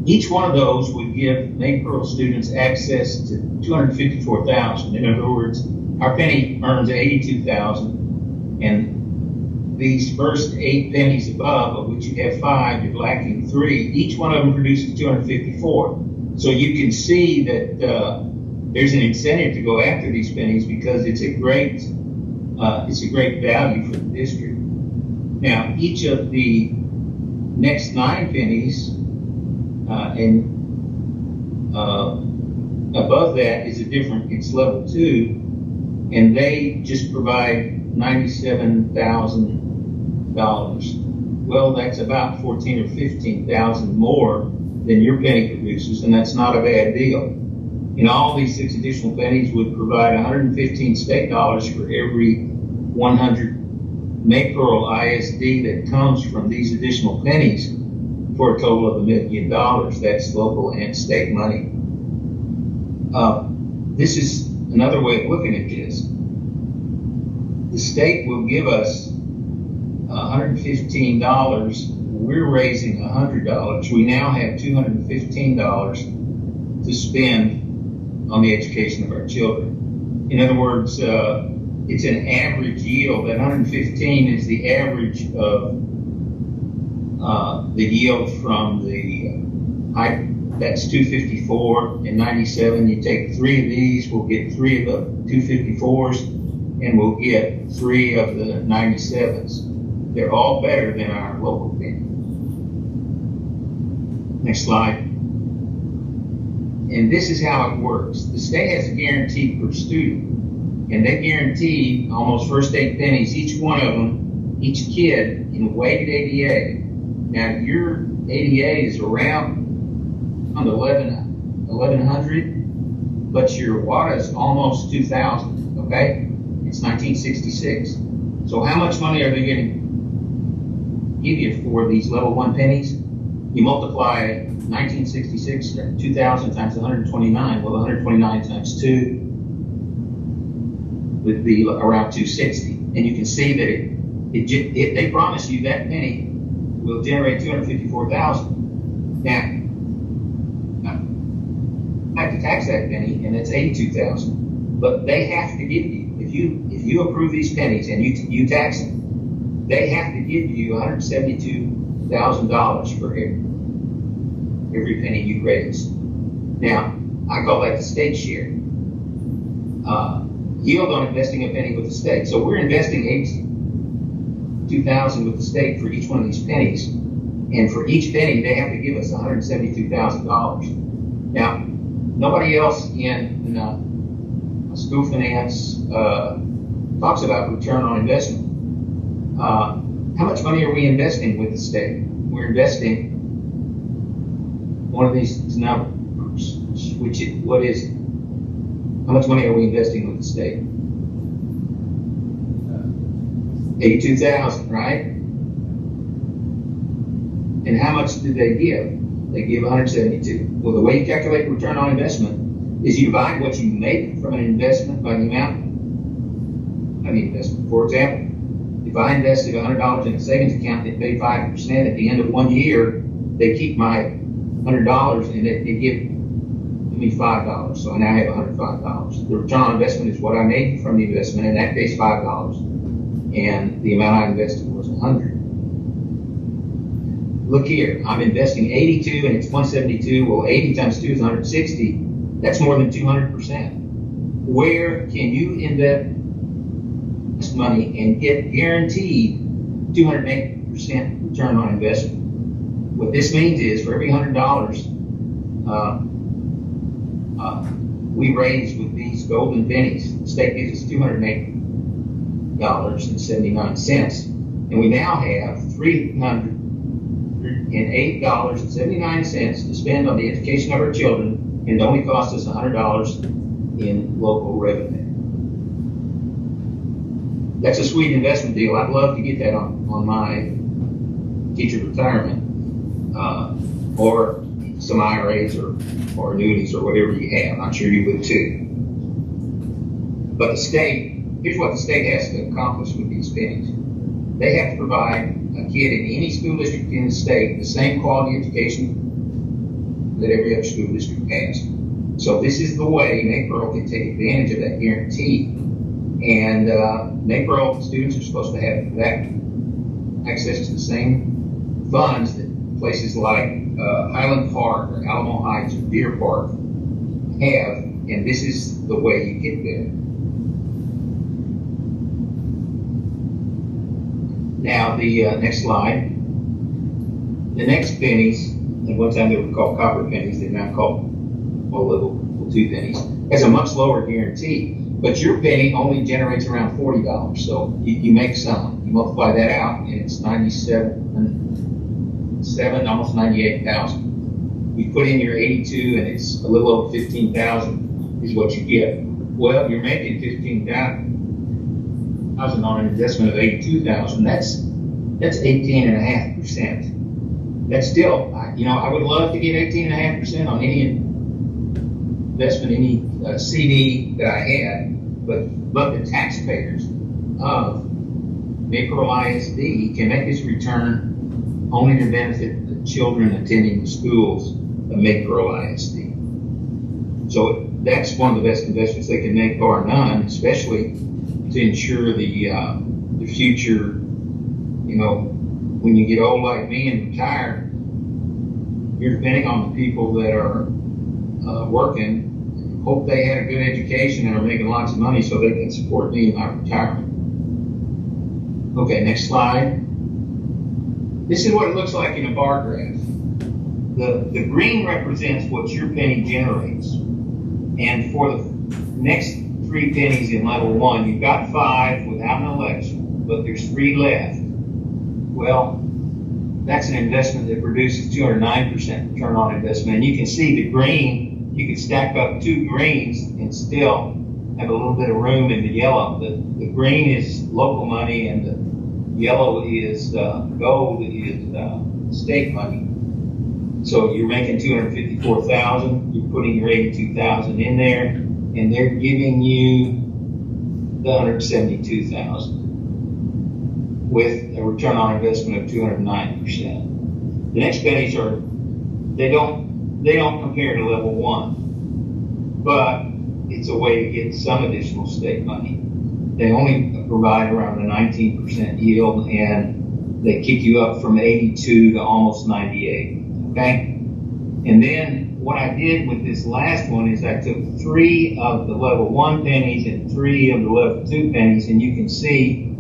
Each one of those would give Maypearl students access to $254,000. In other words, our penny earns $82,000, and these first 8 pennies above, of which you have 5, you're lacking 3. Each one of them produces $254. So you can see that there's an incentive to go after these pennies because it's a great value for the district. Now, each of the next 9 pennies and above that is it's level 2, and they just provide $97,000. Well, that's about 14 or 15,000 more than your penny produces, and that's not a bad deal. All these 6 additional pennies would provide 115 state dollars for every 100 Maypearl ISD that comes from these additional pennies, for a total of $1 million. That's local and state money. This is another way of looking at this. The state will give us $115. We're raising $100. We now have $215 to spend on the education of our children. In other words, it's an average yield. That 115 is the average of the yield from that's 254 and 97. You take 3 of these, we'll get 3 of the 254s, and we'll get 3 of the 97s. They're all better than our local penny. Next slide. And this is how it works. The state has a guarantee per student, and they guarantee almost first 8 pennies, each one of them, each kid, in a weighted ADA. Now, your ADA is around 1100, but your WADA is almost 2000, okay? It's 1966. So how much money are they going to give you for these level 1 pennies? You multiply 1966 or 2000 times 129. Well, 129 times 2 would be around 260. And you can see that they promise you that penny will generate $254,000. Now, I have to tax that penny, and it's $82,000. But they have to give you, if you approve these pennies and you tax them, they have to give you $172,000 for every penny you raise. Now, I call that the state share. Yield on investing a penny with the state. So we're investing $82,000 with the state for each one of these pennies. And for each penny, they have to give us $172,000. Now, nobody else in school finance talks about return on investment. How much money are we investing with the state? We're investing one of these numbers. What is it? How much money are we investing with the state? 82,000, right? And how much did they give? They give 172. Well, the way you calculate return on investment is you divide what you make from an investment by the amount of the investment. For example, if I invested $100 in a savings account that paid 5%, at the end of 1 year, they keep my $100 and they give me $5. So I now have $105. The return on investment is what I made from the investment, and that pays $5. And the amount I invested was $100. Look here, I'm investing 82 and it's 172. Well, 80 times 2 is 160. That's more than 200%. Where can you invest money and get guaranteed 208% return on investment? What this means is for every $100 we raise with these golden pennies, the state gives us $208.79. And we now have $308.79 to spend on the education of our children, and it only costs us $100 in local revenue. That's a sweet investment deal. I'd love to get that on my teacher retirement, or some IRAs or annuities or whatever you have. I'm sure you would too. But the state, here's what the state has to accomplish with these pennies. They have to provide a kid in any school district in the state the same quality education that every other school district has. So this is the way Maypearl can take advantage of that guarantee. And Maypearl students are supposed to have that access to the same funds that places like Highland Park or Alamo Heights or Deer Park have, and this is the way you get there. Now the next slide. The next pennies, and one time they were called copper pennies, they're now called level 2 pennies. Has a much lower guarantee, but your penny only generates around $40. So you make some, you multiply that out, and it's 97, almost 98,000. You put in your 82, and it's a little over 15,000 is what you get. Well, you're making 15,000 on an investment of 82,000. That's 18.5%. That's still, I would love to get 18.5% on any investment, any CD that I had, but the taxpayers of Maypearl ISD can make this return only to benefit the children attending the schools of Maypearl ISD. So that's one of the best investments they can make, bar none, especially to ensure the future. When you get old like me and retire, you're depending on the people that are working. Hope they had a good education and are making lots of money so they can support me in my retirement. Okay, next slide. This is what it looks like in a bar graph. The green represents what your penny generates. And for the next 3 pennies in level 1, you've got 5 without an election, but there's 3 left. Well, that's an investment that produces 209% return on investment. And you can see the green, you can stack up 2 greens and still have a little bit of room in the yellow. The green is local money, and the yellow is gold is state money. So you're making 254,000. You're putting your 82,000 in there, and they're giving you the 172,000 with a return on investment of 209%. The next pennies they don't compare to level 1, but it's a way to get some additional state money. They only provide around a 19% yield, and they kick you up from 82 to almost 98. Okay, and then what I did with this last one is I took 3 of the level 1 pennies and 3 of the level 2 pennies, and you can see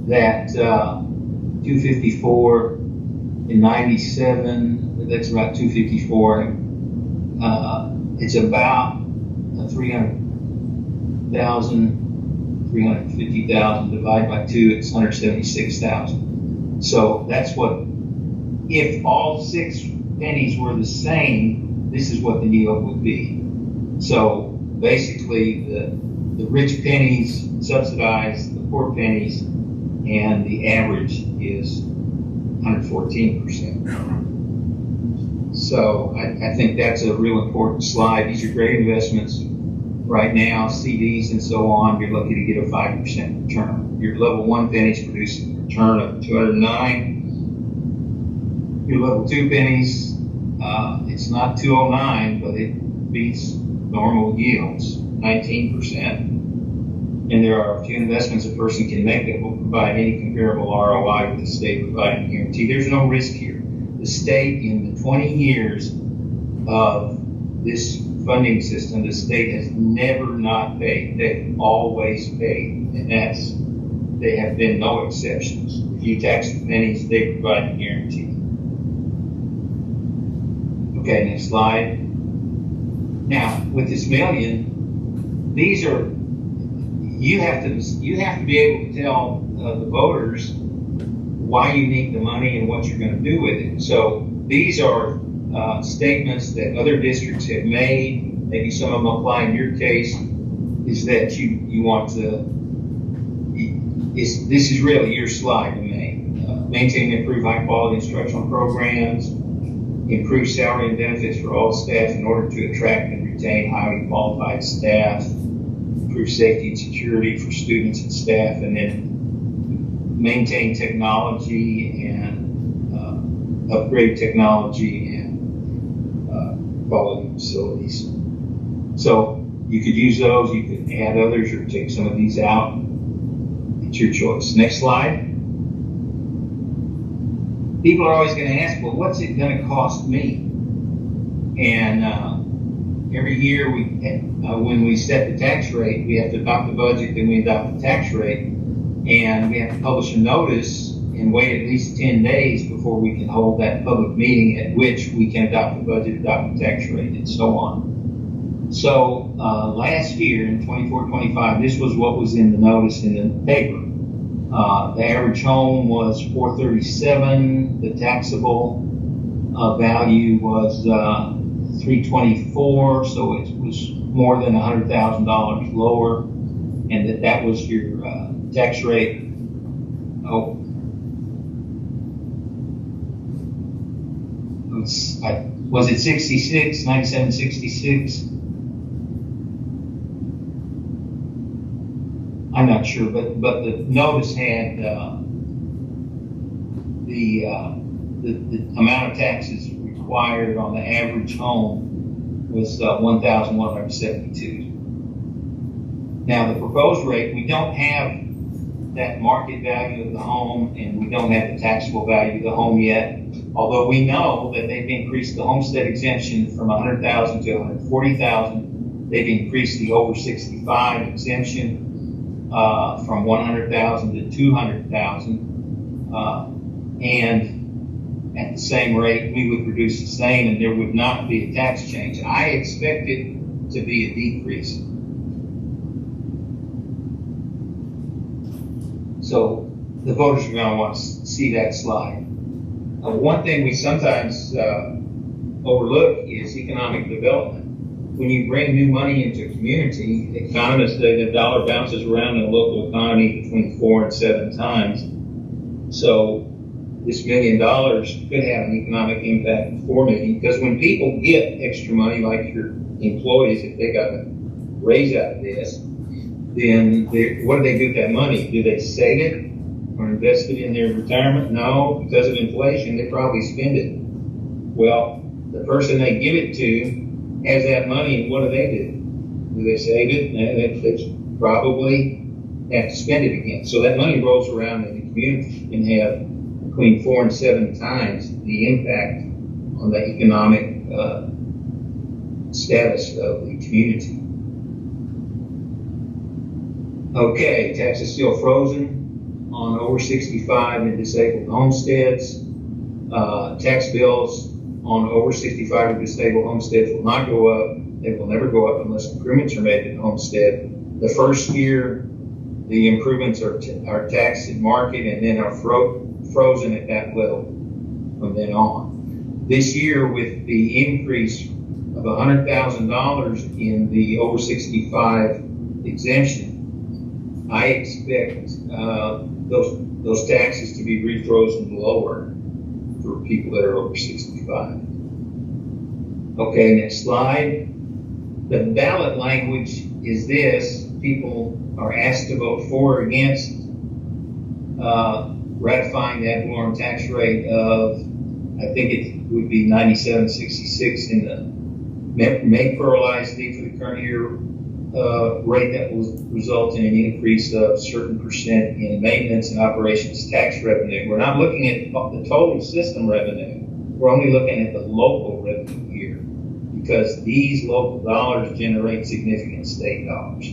that 254 and 97, that's about 254. It's about 350,000 divided by 2, it's 176,000. So that's what, if all 6 pennies were the same, this is what the yield would be. So basically, the rich pennies subsidize the poor pennies, and the average is 114%. So I think that's a real important slide. These are great investments. Right now, CDs and so on, you're lucky to get a 5% return. Your level 1 pennies produce a return of 209. Your level 2 pennies, it's not 209, but it beats normal yields, 19%. And there are a few investments a person can make that will provide any comparable ROI with the state providing guarantee. There's no risk here. The state, in the 20 years of this funding system, the state has never not paid. They've always paid, and they have been no exceptions. If you tax the pennies, they provide a guarantee. Okay, next slide. Now, with this million, these are, you have to be able to tell the voters why you need the money and what you're going to do with it. So these are statements that other districts have made. Maybe some of them apply in your case. Is that you want to? This is really your slide to make. Maintain and improve high quality instructional programs. Improve salary and benefits for all staff in order to attract and retain highly qualified staff. Improve safety and security for students and staff, and then maintain technology and upgrade technology and quality facilities. So you could use those, you could add others, or take some of these out. It's your choice. Next slide. People are always going to ask, well, what's it going to cost me? And every year when we set the tax rate, we have to adopt the budget, then we adopt the tax rate, and we have to publish a notice and wait at least 10 days before we can hold that public meeting at which we can adopt the budget, adopt the tax rate, and so on. So last year in 24-25, this was what was in the notice in the paper. The average home was $437. The taxable value was $324, so it was more than $100,000 lower, and that was your tax rate. Oh, was it 66, 97, 66? I'm not sure, but the notice had the amount of taxes required on the average home was 1,172. Now the proposed rate, we don't have that market value of the home, and we don't have the taxable value of the home yet. Although we know that they've increased the homestead exemption from 100,000 to 140,000, they've increased the over 65 exemption from 100,000 to 200,000, and at the same rate, we would produce the same, and there would not be a tax change. I expect it to be a decrease. So the voters are going to want to see that slide. One thing we sometimes overlook is economic development. When you bring new money into a community, economists say the dollar bounces around in a local economy between 4 and 7 times. So this $1 million could have an economic impact of $4 million, because when people get extra money, like your employees, if they got a raise out of this, then what do they do with that money? Do they save it or invest it in their retirement? No, because of inflation, they probably spend it. Well, the person they give it to has that money, and what do? Do they save it? They probably have to spend it again. So that money rolls around in the community and have between 4 and 7 times the impact on the economic status of the community. Okay, taxes still frozen on over 65 and disabled homesteads. Tax bills on over 65 and disabled homesteads will not go up. They will never go up unless improvements are made to the homestead. The first year, the improvements are taxed at market and then are frozen at that level from then on. This year, with the increase of $100,000 in the over 65 exemption, I expect those taxes to be refrozen lower for people that are over 65. Okay, next slide. The ballot language is this. People are asked to vote for or against ratifying the ad valorem tax rate of, I think it would be 97.66 in the Maypearl ISD for the current year rate that will result in an increase of a certain percent in maintenance and operations tax revenue. We're not looking at the total system revenue. We're only looking at the local revenue here because these local dollars generate significant state dollars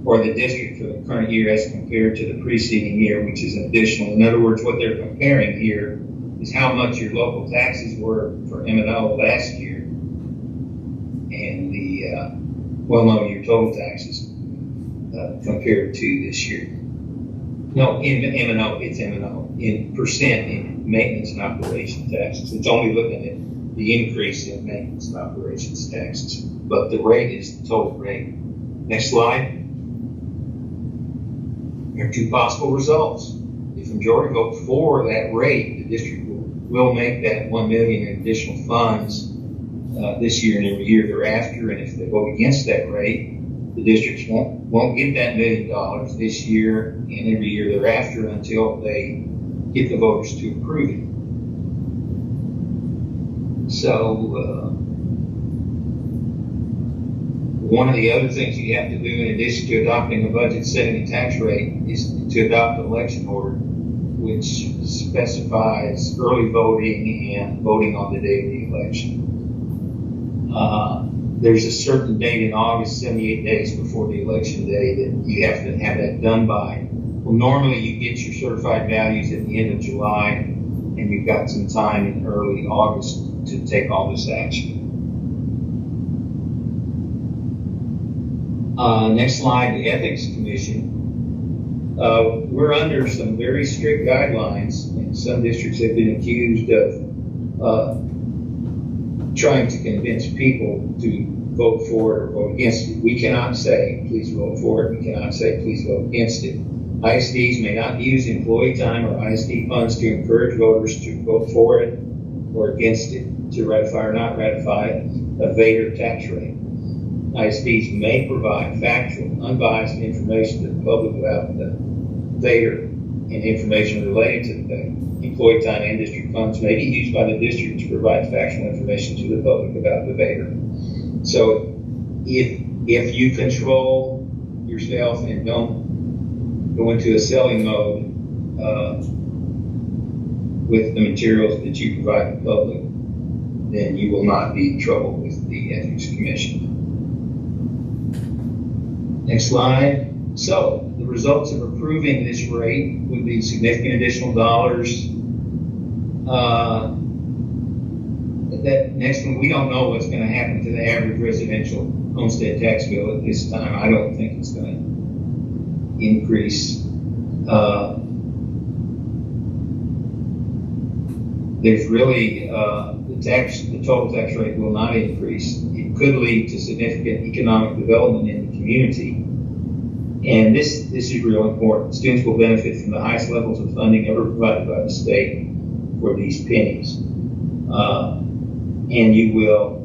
or the district for the current year as compared to the preceding year, which is additional. In other words, what they're comparing here is how much your local taxes were for M&O last year and the your total taxes compared to this year. No, in M&O, it's M&O. In percent in maintenance and operation taxes. It's only looking at the increase in maintenance and operations taxes. But the rate is the total rate. Next slide. There are two possible results. If the majority vote for that rate, the district will make that $1 million in additional funds this year and every year thereafter. And if they vote against that rate, the districts won't get that $1 million this year and every year thereafter until they get the voters to approve it. So one of the other things you have to do in addition to adopting a budget setting a tax rate is to adopt an election order, which specifies early voting and voting on the day of the election. There's a certain date in August, 78 days before the election day, that you have to have that done by. Well, normally you get your certified values at the end of July, and you've got some time in early August to take all this action. Next slide, the Ethics Commission. We're under some very strict guidelines, and some districts have been accused of trying to convince people to vote for it or vote against it. We cannot say, please vote for it. We cannot say, please vote against it. ISDs may not use employee time or ISD funds to encourage voters to vote for it or against it, to ratify or not ratify a VADER tax rate. ISDs may provide factual, unbiased information to the public about the VADER and information related to the VADER. Employee time and district funds may be used by the district to provide factual information to the public about the VADER. So if you control yourself and don't go into a selling mode with the materials that you provide the public, then you will not be in trouble with the Ethics Commission. Next slide. So the results of approving this rate would be significant additional dollars. That next one, we don't know what's going to happen to the average residential homestead tax bill at this time. I don't think it's going to increase. There's really the total tax rate will not increase. It could lead to significant economic development in the community. And this is real important. Students will benefit from the highest levels of funding ever provided by the state for these pennies. And you will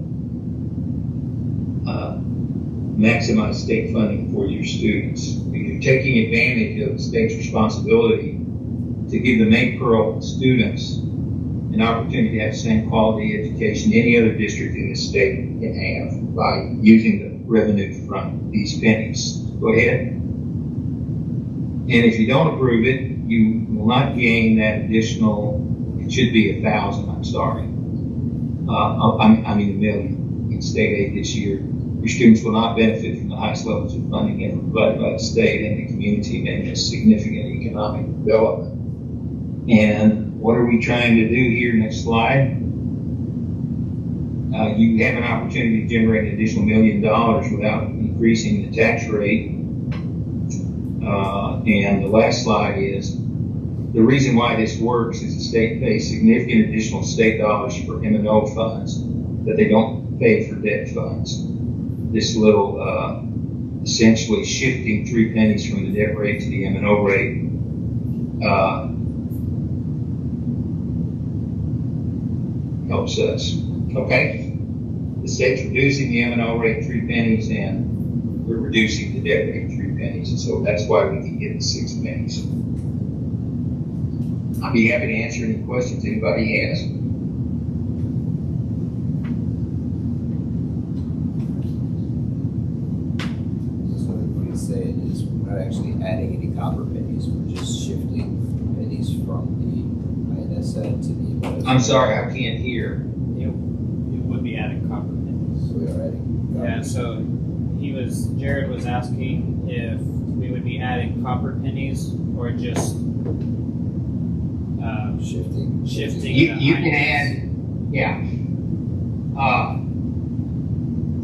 maximize state funding for your students. You're taking advantage of the state's responsibility to give the Maypearl students an opportunity to have the same quality education any other district in the state can have by using the revenue from these pennies. Go ahead. And if you don't approve it, you will not gain that additional, it should be 1,000, I'm sorry. I mean $1 million in state aid this year. Your students will not benefit from the highest levels of funding ever provided by the state and the community, making a significant economic development. And what are we trying to do here? Next slide. You have an opportunity to generate an additional $1 million without increasing the tax rate. And the last slide is the reason why this works is the state pays significant additional state dollars for M&O funds that they don't pay for debt funds. This little essentially shifting 3 pennies from the debt rate to the M&O rate helps us. Okay? The state's reducing the M&O rate 3 pennies, and we're reducing the debt rate 3 pennies. And so that's why we can get the 6 pennies. I'll be happy to answer any questions anybody has. So the way to say it is we're not actually adding any copper pennies, we're just shifting pennies from the ISD to the I'm sorry, I can't hear. It would be adding copper pennies. So we are adding copper. Yeah, so Jared was asking if we would be adding copper pennies or just Shifting. You can add, yeah.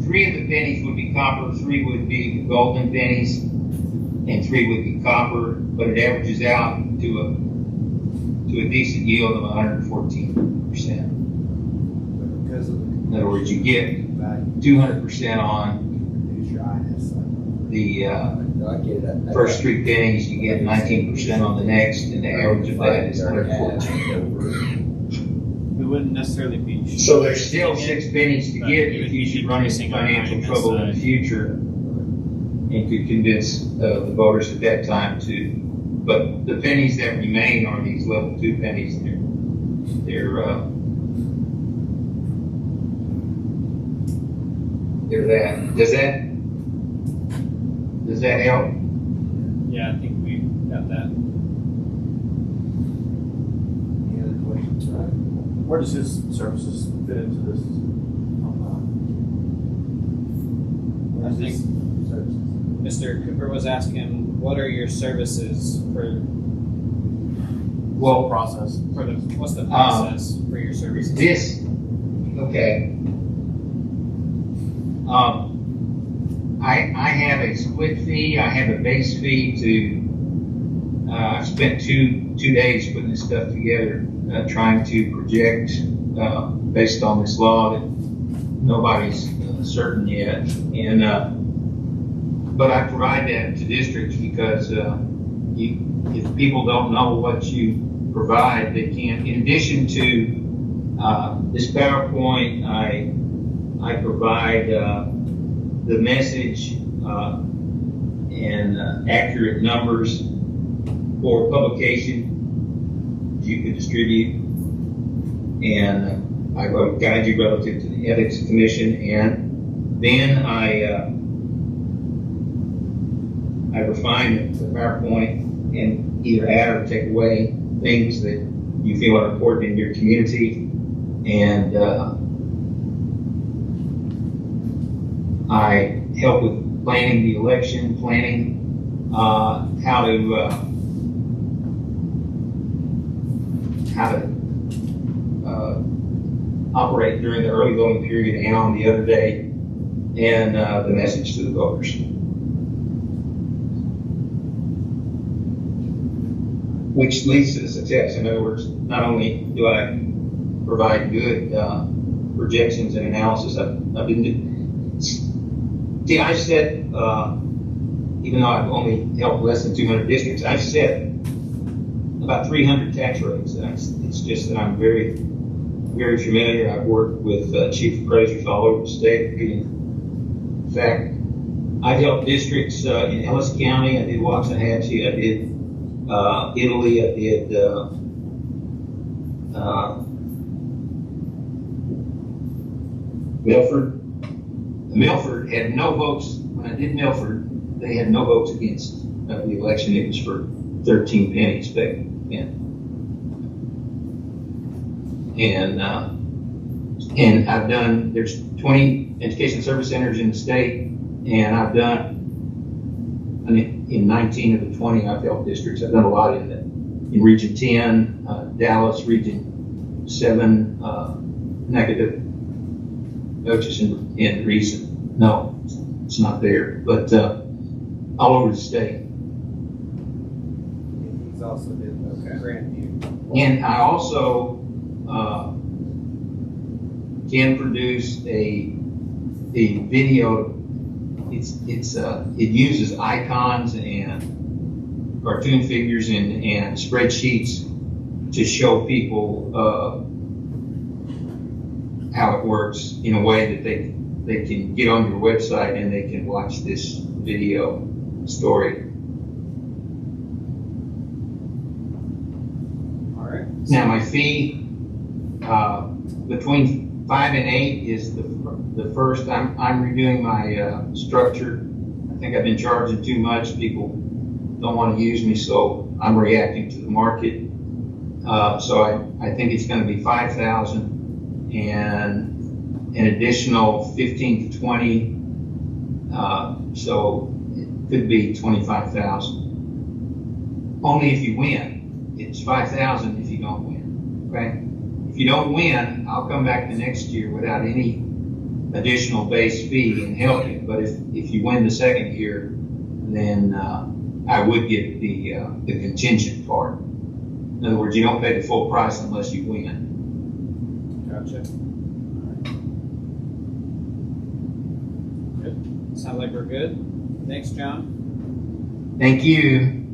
3 of the pennies would be copper, 3 would be the golden pennies, and 3 would be copper, but it averages out to a decent yield of 114%. In other words, you get 200% on the first 3 pennies, you get 19% on the next, and the average of that is 114. we wouldn't necessarily be. So there's still 6 pennies to get if you should run into financial trouble in the future, and could convince the voters at that time to. But the pennies that remain are these level 2 pennies. They're that. Does that help? Yeah, I think we got that. Any other questions? Right. Where does his services fit into this? I think Mr. Cooper was asking, what are your services for? Well, process. What's the process for your services? Okay. I have a split fee. I have a base fee to. I've spent two days putting this stuff together, trying to project based on this law that nobody's certain yet, and but I provide that to districts because if people don't know what you provide, they can't. In addition to this PowerPoint, I provide the message and accurate numbers for publication you could distribute, and I will guide you relative to the Ethics Commission, and then I refine the PowerPoint and either add or take away things that you feel are important in your community, and I help with planning the election, planning how to operate during the early voting period and on the other day, and the message to the voters. Which leads to the success. In other words, not only do I provide good projections and analysis, I've been I've set, even though I've only helped less than 200 districts, I've set about 300 tax rates. It's just that I'm very, very familiar. I've worked with chief appraisers all over the state. In fact, I've helped districts in Ellis County. I did Waxahachie. I did Italy. I did Milford. Milford had no votes. When I did Milford, they had no votes against the election. It was for 13 pennies back then. And And there's 20 education service centers in the state, and I've done, in 19 of the 20 I've helped districts. I've done a lot in Region 10, Dallas, Region 7, Negative, coaches in recent. No, it's not there, but all over the state. He's also been Grandview. And I also can produce a video. It uses icons and cartoon figures and spreadsheets to show people how it works in a way that they can get on your website and they can watch this video story. All right. Now my fee between 5 and 8 is the first. I'm reviewing my structure. I think I've been charging too much. People don't want to use me, so I'm reacting to the market. So I think it's going to be 5,000 and an additional 15 to 20. So it could be 25,000. Only if you win. It's 5,000 if you don't win. Okay. If you don't win, I'll come back the next year without any additional base fee and help you. But if you win the second year, then I would get the contingent part. In other words, you don't pay the full price unless you win. Gotcha. Good. Sounds like we're good. Thanks, John. Thank you.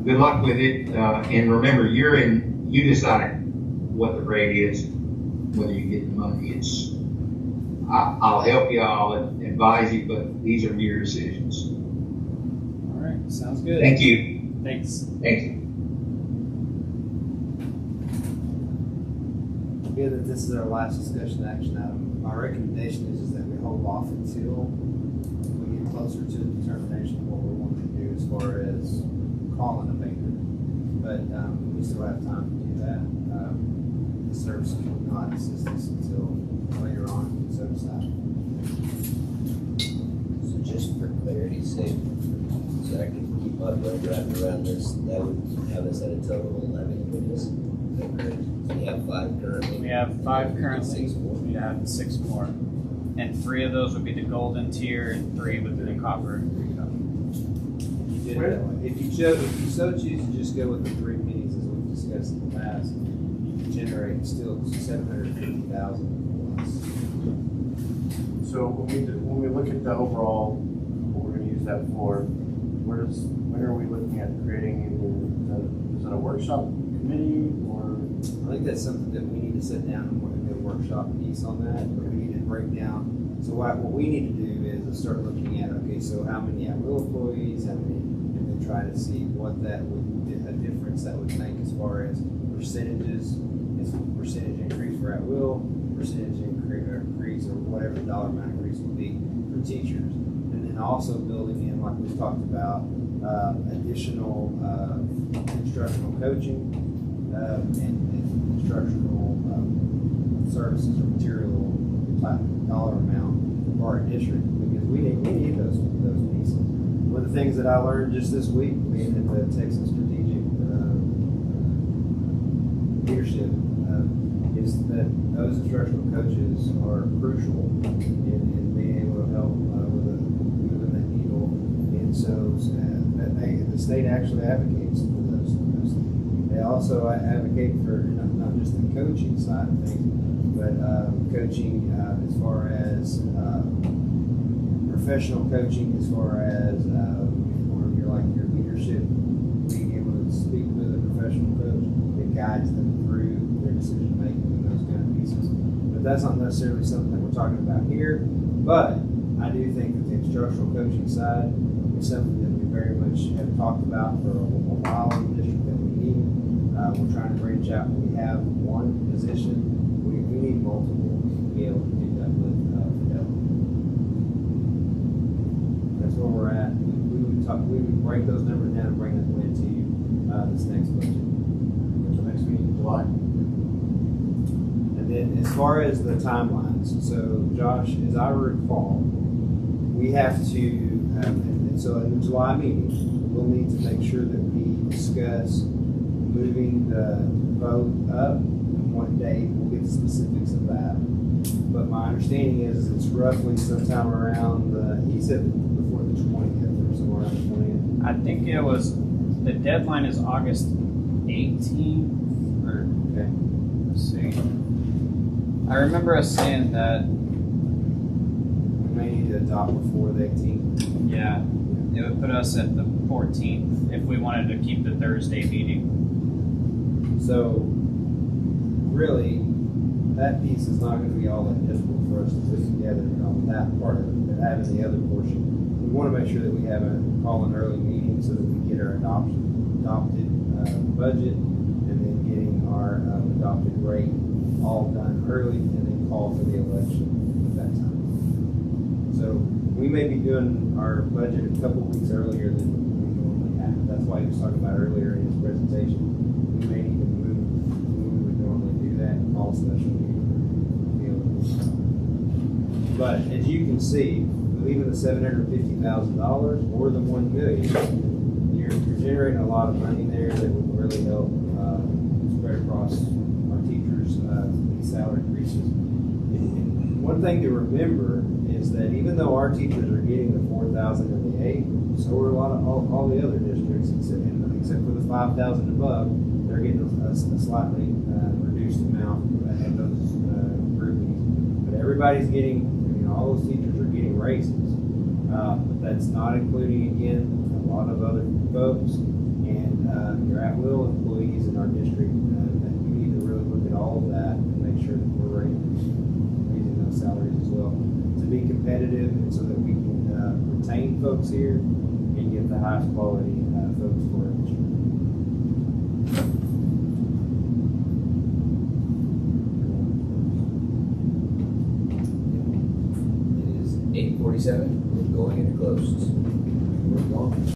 Good luck with it. And remember, you decide what the rate is, whether you get the money. I'll help you, I'll advise you, but these are your decisions. All right. Sounds good. Thank you. Thanks. Thank you. Given that this is our last discussion action item, my recommendation is that we hold off until we get closer to the determination of what we want to do as far as calling a maker. But we still have time to do that. The service will not assist us until later on, so decide. So just for clarity's sake, so I can keep my brain wrapped around this, that would have us at a total of 11 units. We have 5 currently. We have 5 currently. 6 more. We have 6 more. And 3 of those would be the golden tier, and 3 would be the copper. You did it that way. If you so choose to just go with the 3 pennies as we've discussed in the past, you can generate still 750,000 plus. So when we look at the overall, what we're going to use that for, when are we looking at creating is it a workshop committee or? I think that's something that we need to sit down and we're going to do a workshop piece on that. But we need to break down. So what we need to do is start looking at, okay, so how many at-will employees, how many, and then try to see what that would, a difference that would make as far as percentages, is percentage increase for at-will, percentage increase or whatever the dollar amount increase will be for teachers. And then also building in, like we've talked about, additional instructional coaching and instructional services or material dollar amount for our district, because we need those pieces. One of the things that I learned just this week, being at the Texas Strategic Leadership, is that those instructional coaches are crucial in being able to help with moving that needle. And so the state actually advocates for those things. They also advocate for not just the coaching side of things, but coaching as far as professional coaching, as far as your leadership, being able to speak with a professional coach that guides them through their decision making and those kind of pieces. But that's not necessarily something that we're talking about here. But I do think that the instructional coaching side is something that we very much have talked about for a while in the district that we need. We're trying to branch out. We have one position. We need multiple to be able to do that with fidelity. That's where we're at. We would break those numbers down and bring that plan to you this next budget. The next meeting in July. And then as far as the timelines, so Josh, as I recall, we have to, and so in the July meeting, we'll need to make sure that we discuss moving the vote up and what date. We'll get the specifics of that. But my understanding is it's roughly sometime around he said before the 20th or somewhere around the 20th. I think it was, the deadline is August 18th, or, Okay. let's see. I remember us saying that, We may need to adopt before the 18th. yeah, it would put us at the 14th if we wanted to keep the Thursday meeting. So really, that piece is not going to be all that difficult for us to put together on that part of it, but having the other portion. We want to make sure that we have call an early meeting so that we get our adopted budget and then getting our adopted rate all done early and then call for the election at that time. So we may be doing our budget a couple weeks earlier than we normally have. That's why he was talking about earlier in his presentation. We may need to move when we would normally do that, call a special meeting. But as you can see, with even the $750,000 or the $1 million, you're generating a lot of money there that would really help spread across our teachers' salary increases. And one thing to remember is that even though our teachers are getting the $4,000 and the $8,000, so are a lot of all the other districts, except for the $5,000 above, they're getting a slightly reduced amount of those groupings. But everybody's getting, all those teachers are getting raises. But that's not including, again, a lot of other folks and your at-will employees in our district. That we need to really look at all of that and make sure that we're raising those salaries as well to be competitive and so that we can retain folks here and get the highest quality folks for our district. It is 8:47. We're going into closed. We're gone.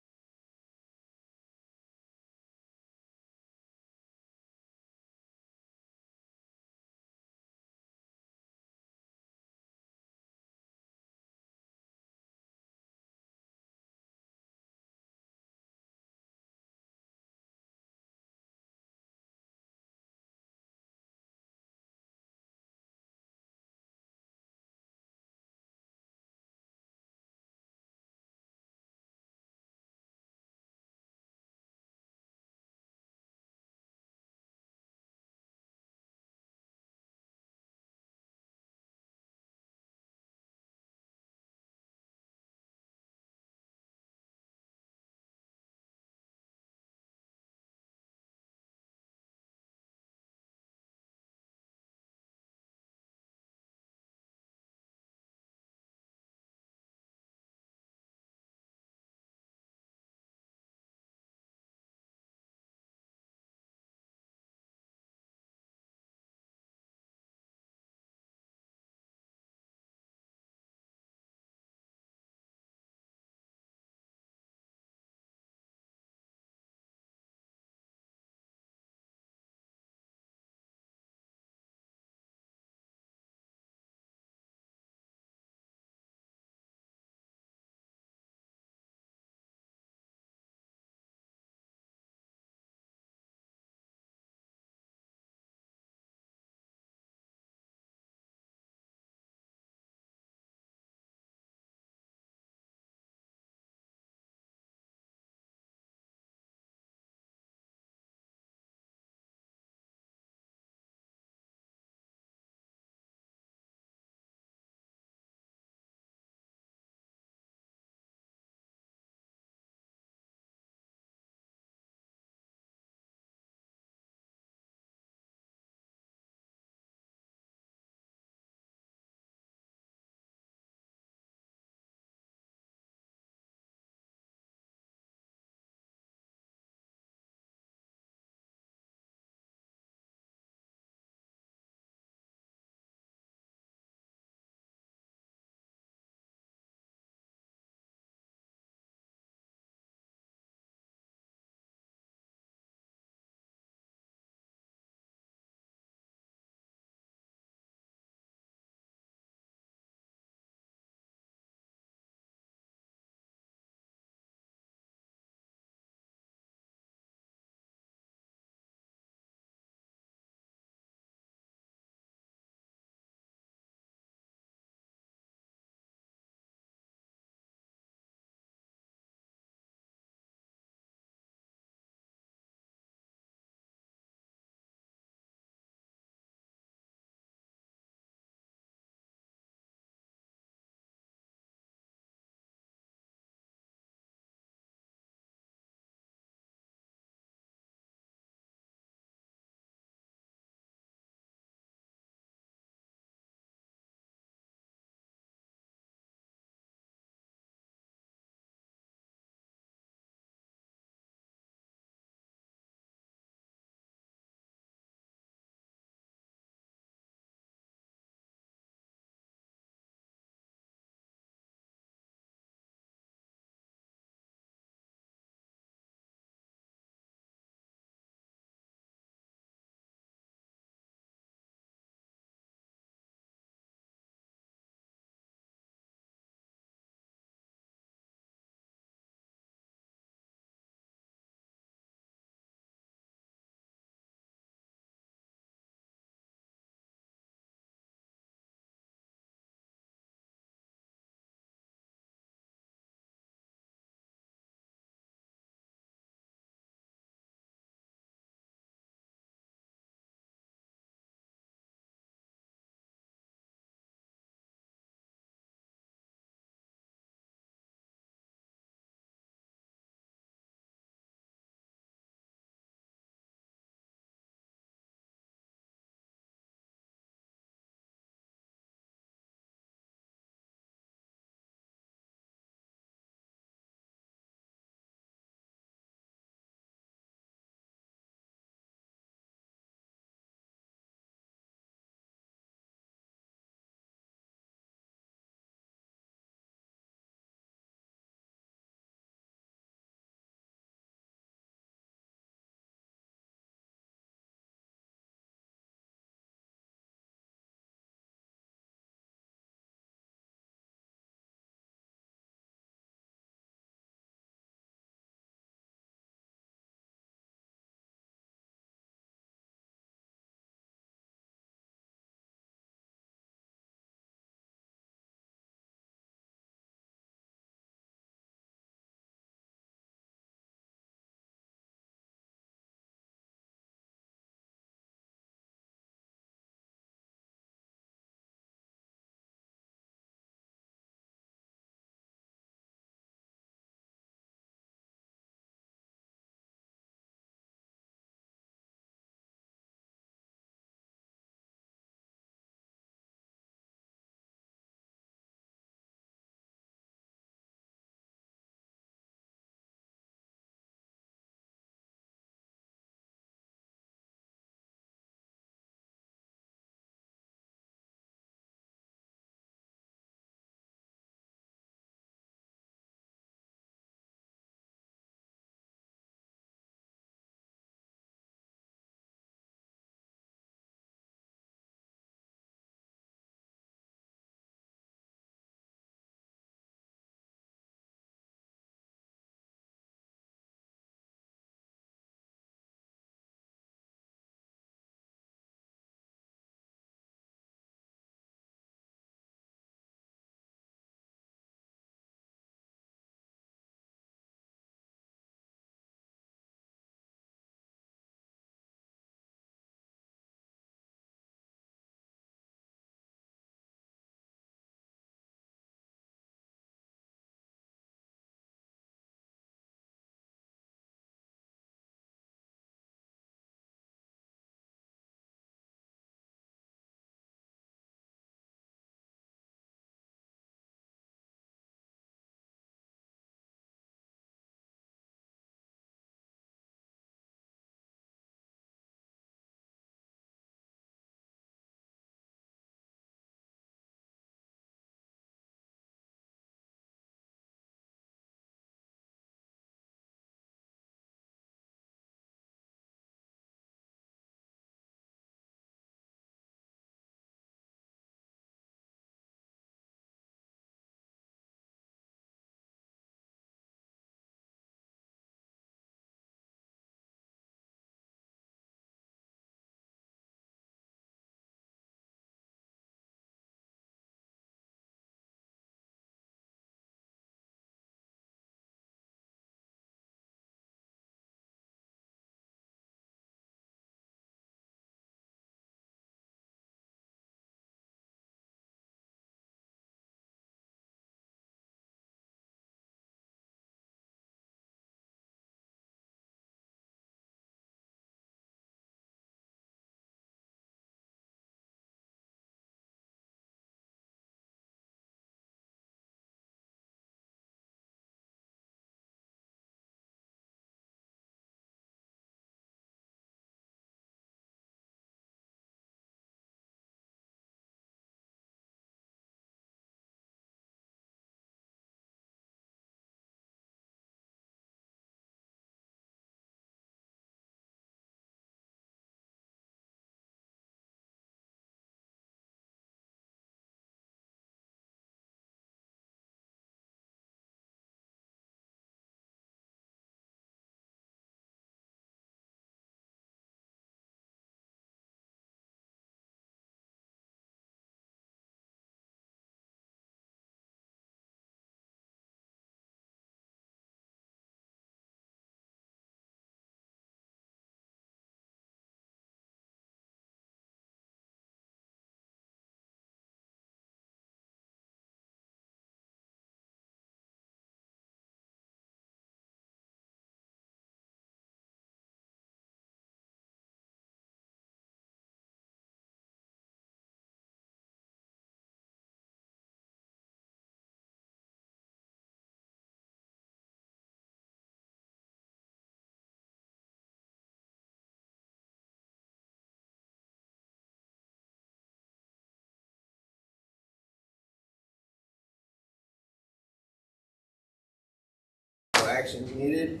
actions needed.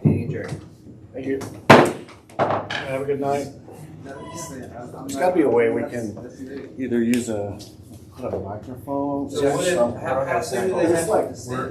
Meeting adjourned. Thank you. Have a good night. There's gotta be a way we can either use put a microphone. So what if, how soon do they have to sit?